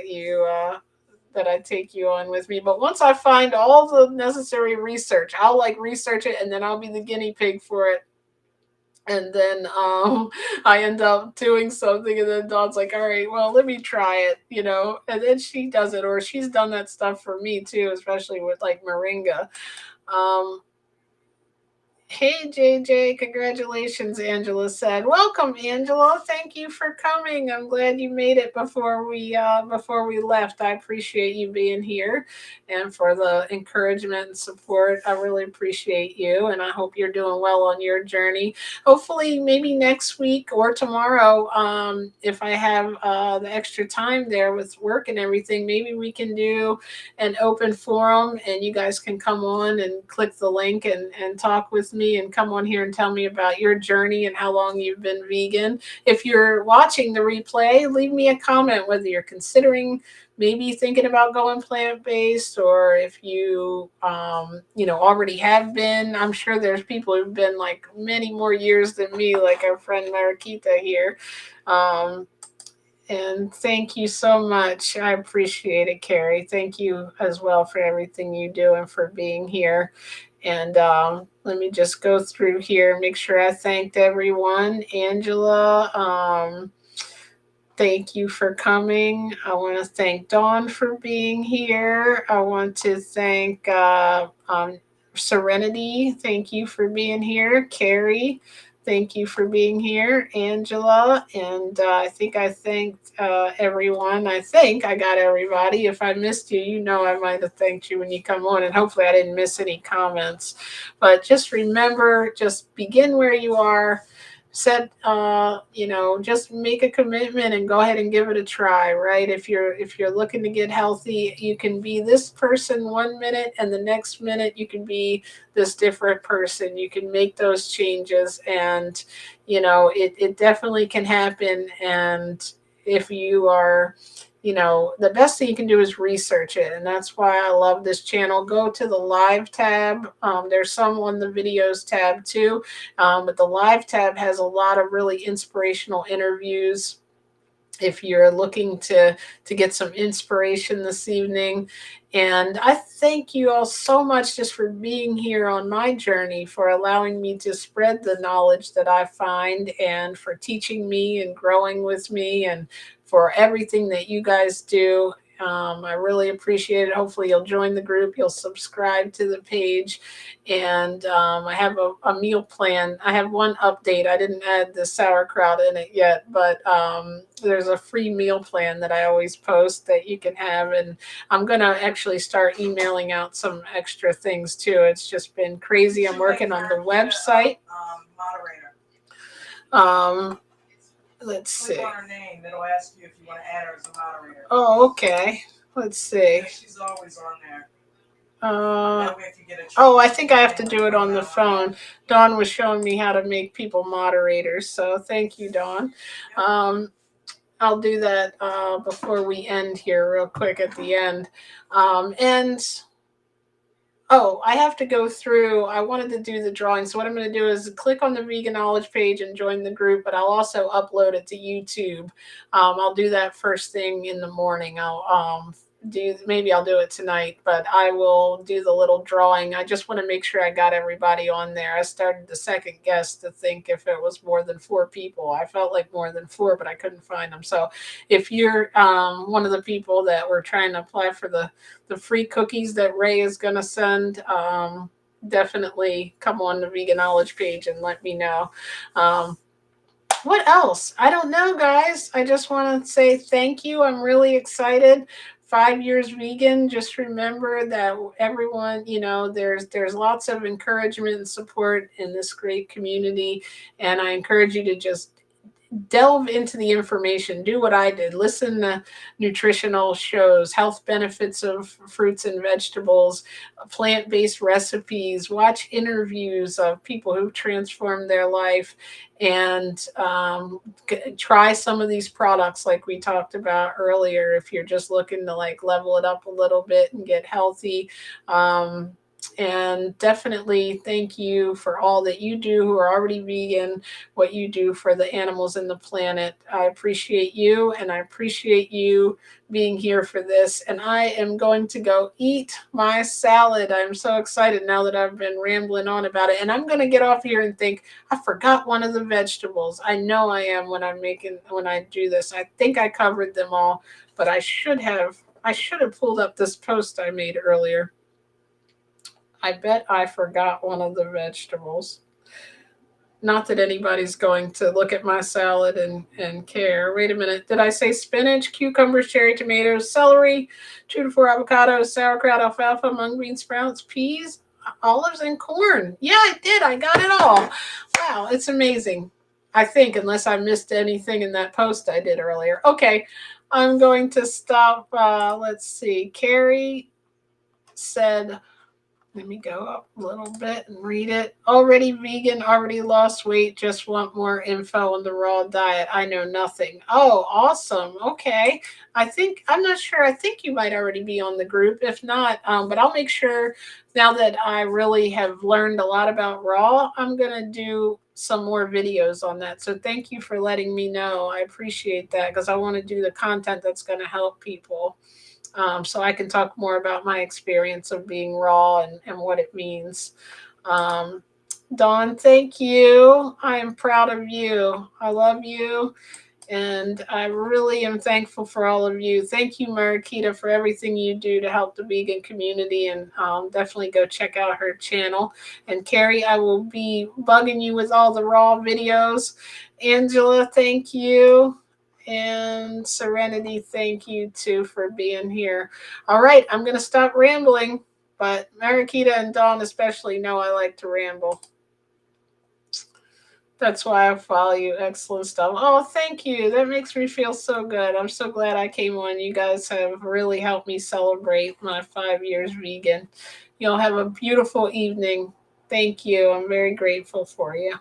I take you on with me. But once I find all the necessary research, I'll like research it, and then I'll be the guinea pig for it. And then I end up doing something, and then Dawn's like, "All right, well, let me try it," and then she does it, or she's done that stuff for me too, especially with like moringa. Um, Hey JJ, congratulations, Angela said. Welcome, Angela. Thank you for coming. I'm glad you made it before we left. I appreciate you being here and for the encouragement and support. I really appreciate you, and I hope you're doing well on your journey. Hopefully maybe next week or tomorrow, if I have the extra time there with work and everything, maybe we can do an open forum, and you guys can come on and click the link and talk with me, and come on here and tell me about your journey and how long you've been vegan. If you're watching the replay, leave me a comment whether you're considering maybe thinking about going plant-based, or if you already have been. I'm sure there's people who've been like many more years than me, like our friend Mariquita here. um, and thank you so much. I appreciate it, Carrie. Thank you as well for everything you do and for being here. And let me just go through here, make sure I thanked everyone. Angela, thank you for coming. I want to thank Dawn for being here. I want to thank Serenity. Thank you for being here. Carrie, thank you for being here. Angela, and I think I thanked everyone. I think I got everybody. If I missed you, I might have thanked you when you come on, and hopefully I didn't miss any comments. But just remember, just begin where you are. Set just make a commitment and go ahead and give it a try, right? If you're looking to get healthy, you can be this person 1 minute, and the next minute you can be this different person. You can make those changes, and it definitely can happen. And if you are, the best thing you can do is research it. And that's why I love this channel. Go to the live tab. There's some on the videos tab too. But the live tab has a lot of really inspirational interviews if you're looking to get some inspiration this evening. And I thank you all so much just for being here on my journey, for allowing me to spread the knowledge that I find, and for teaching me and growing with me, and for everything that you guys do. I really appreciate it. Hopefully, you'll join the group, you'll subscribe to the page, and I have a meal plan. I have one update. I didn't add the sauerkraut in it yet, but there's a free meal plan that I always post that you can have. And I'm going to actually start emailing out some extra things too. It's just been crazy. I'm working on the website. Let's see. Click on her name. It'll ask you if you want to add her as a moderator. Oh, okay. Let's see. Yeah, she's always on there. Oh, I think I have to do it on the phone. Dawn was showing me how to make people moderators, so thank you, Dawn. I'll do that before we end here real quick at the end. Oh, I have to go through. I wanted to do the drawing. So what I'm going to do is click on the Veganowlrdge page and join the group, but I'll also upload it to YouTube. I'll do that first thing in the morning. Maybe I'll do it tonight, but I will do the little drawing. I just want to make sure I got everybody on there. I started to second guess to think if it was more than 4 people. I felt like more than 4, but I couldn't find them. So if you're one of the people that were trying to apply for the free cookies that Ray is going to send, definitely come on the Veganowlrdge page and let me know. What else? I don't know, guys. I just want to say thank you. I'm really excited. 5 years vegan. Just remember that everyone, there's lots of encouragement and support in this great community. And I encourage you to just delve into the information. Do what I did. Listen to nutritional shows, health benefits of fruits and vegetables, plant-based recipes, watch interviews of people who've transformed their life, and try some of these products like we talked about earlier if you're just looking to like level it up a little bit and get healthy. And definitely thank you for all that you do who are already vegan, what you do for the animals and the planet. I appreciate you, and I appreciate you being here for this. And I am going to go eat my salad. I'm so excited now that I've been rambling on about it. And I'm going to get off here and think, I forgot one of the vegetables. I know I am when I do this. I think I covered them all, but I should have pulled up this post I made earlier. I bet I forgot one of the vegetables. Not that anybody's going to look at my salad and care. Wait a minute. Did I say spinach, cucumbers, cherry tomatoes, celery, 2 to 4 avocados, sauerkraut, alfalfa, mung bean sprouts, peas, olives, and corn? Yeah, I did. I got it all. Wow, it's amazing. I think, unless I missed anything in that post I did earlier. Okay, I'm going to stop. Let's see. Carrie said, let me go up a little bit and read it. Already vegan, already lost weight, just want more info on the raw diet. I know nothing. Oh, awesome. Okay. I'm not sure. I think you might already be on the group. If not, but I'll make sure now that I really have learned a lot about raw, I'm going to do some more videos on that. So thank you for letting me know. I appreciate that because I want to do the content that's going to help people. So I can talk more about my experience of being raw and what it means. Dawn, thank you. I am proud of you. I love you. And I really am thankful for all of you. Thank you, Marikita, for everything you do to help the vegan community. And definitely go check out her channel. And Carrie, I will be bugging you with all the raw videos. Angela, thank you. And Serenity, thank you too for being here. All right, I'm going to stop rambling, but Marikita and Dawn especially know I like to ramble. That's why I follow you. Excellent stuff. Oh, thank you. That makes me feel so good. I'm so glad I came on. You guys have really helped me celebrate my 5 years vegan. You'll have a beautiful evening. Thank you. I'm very grateful for you.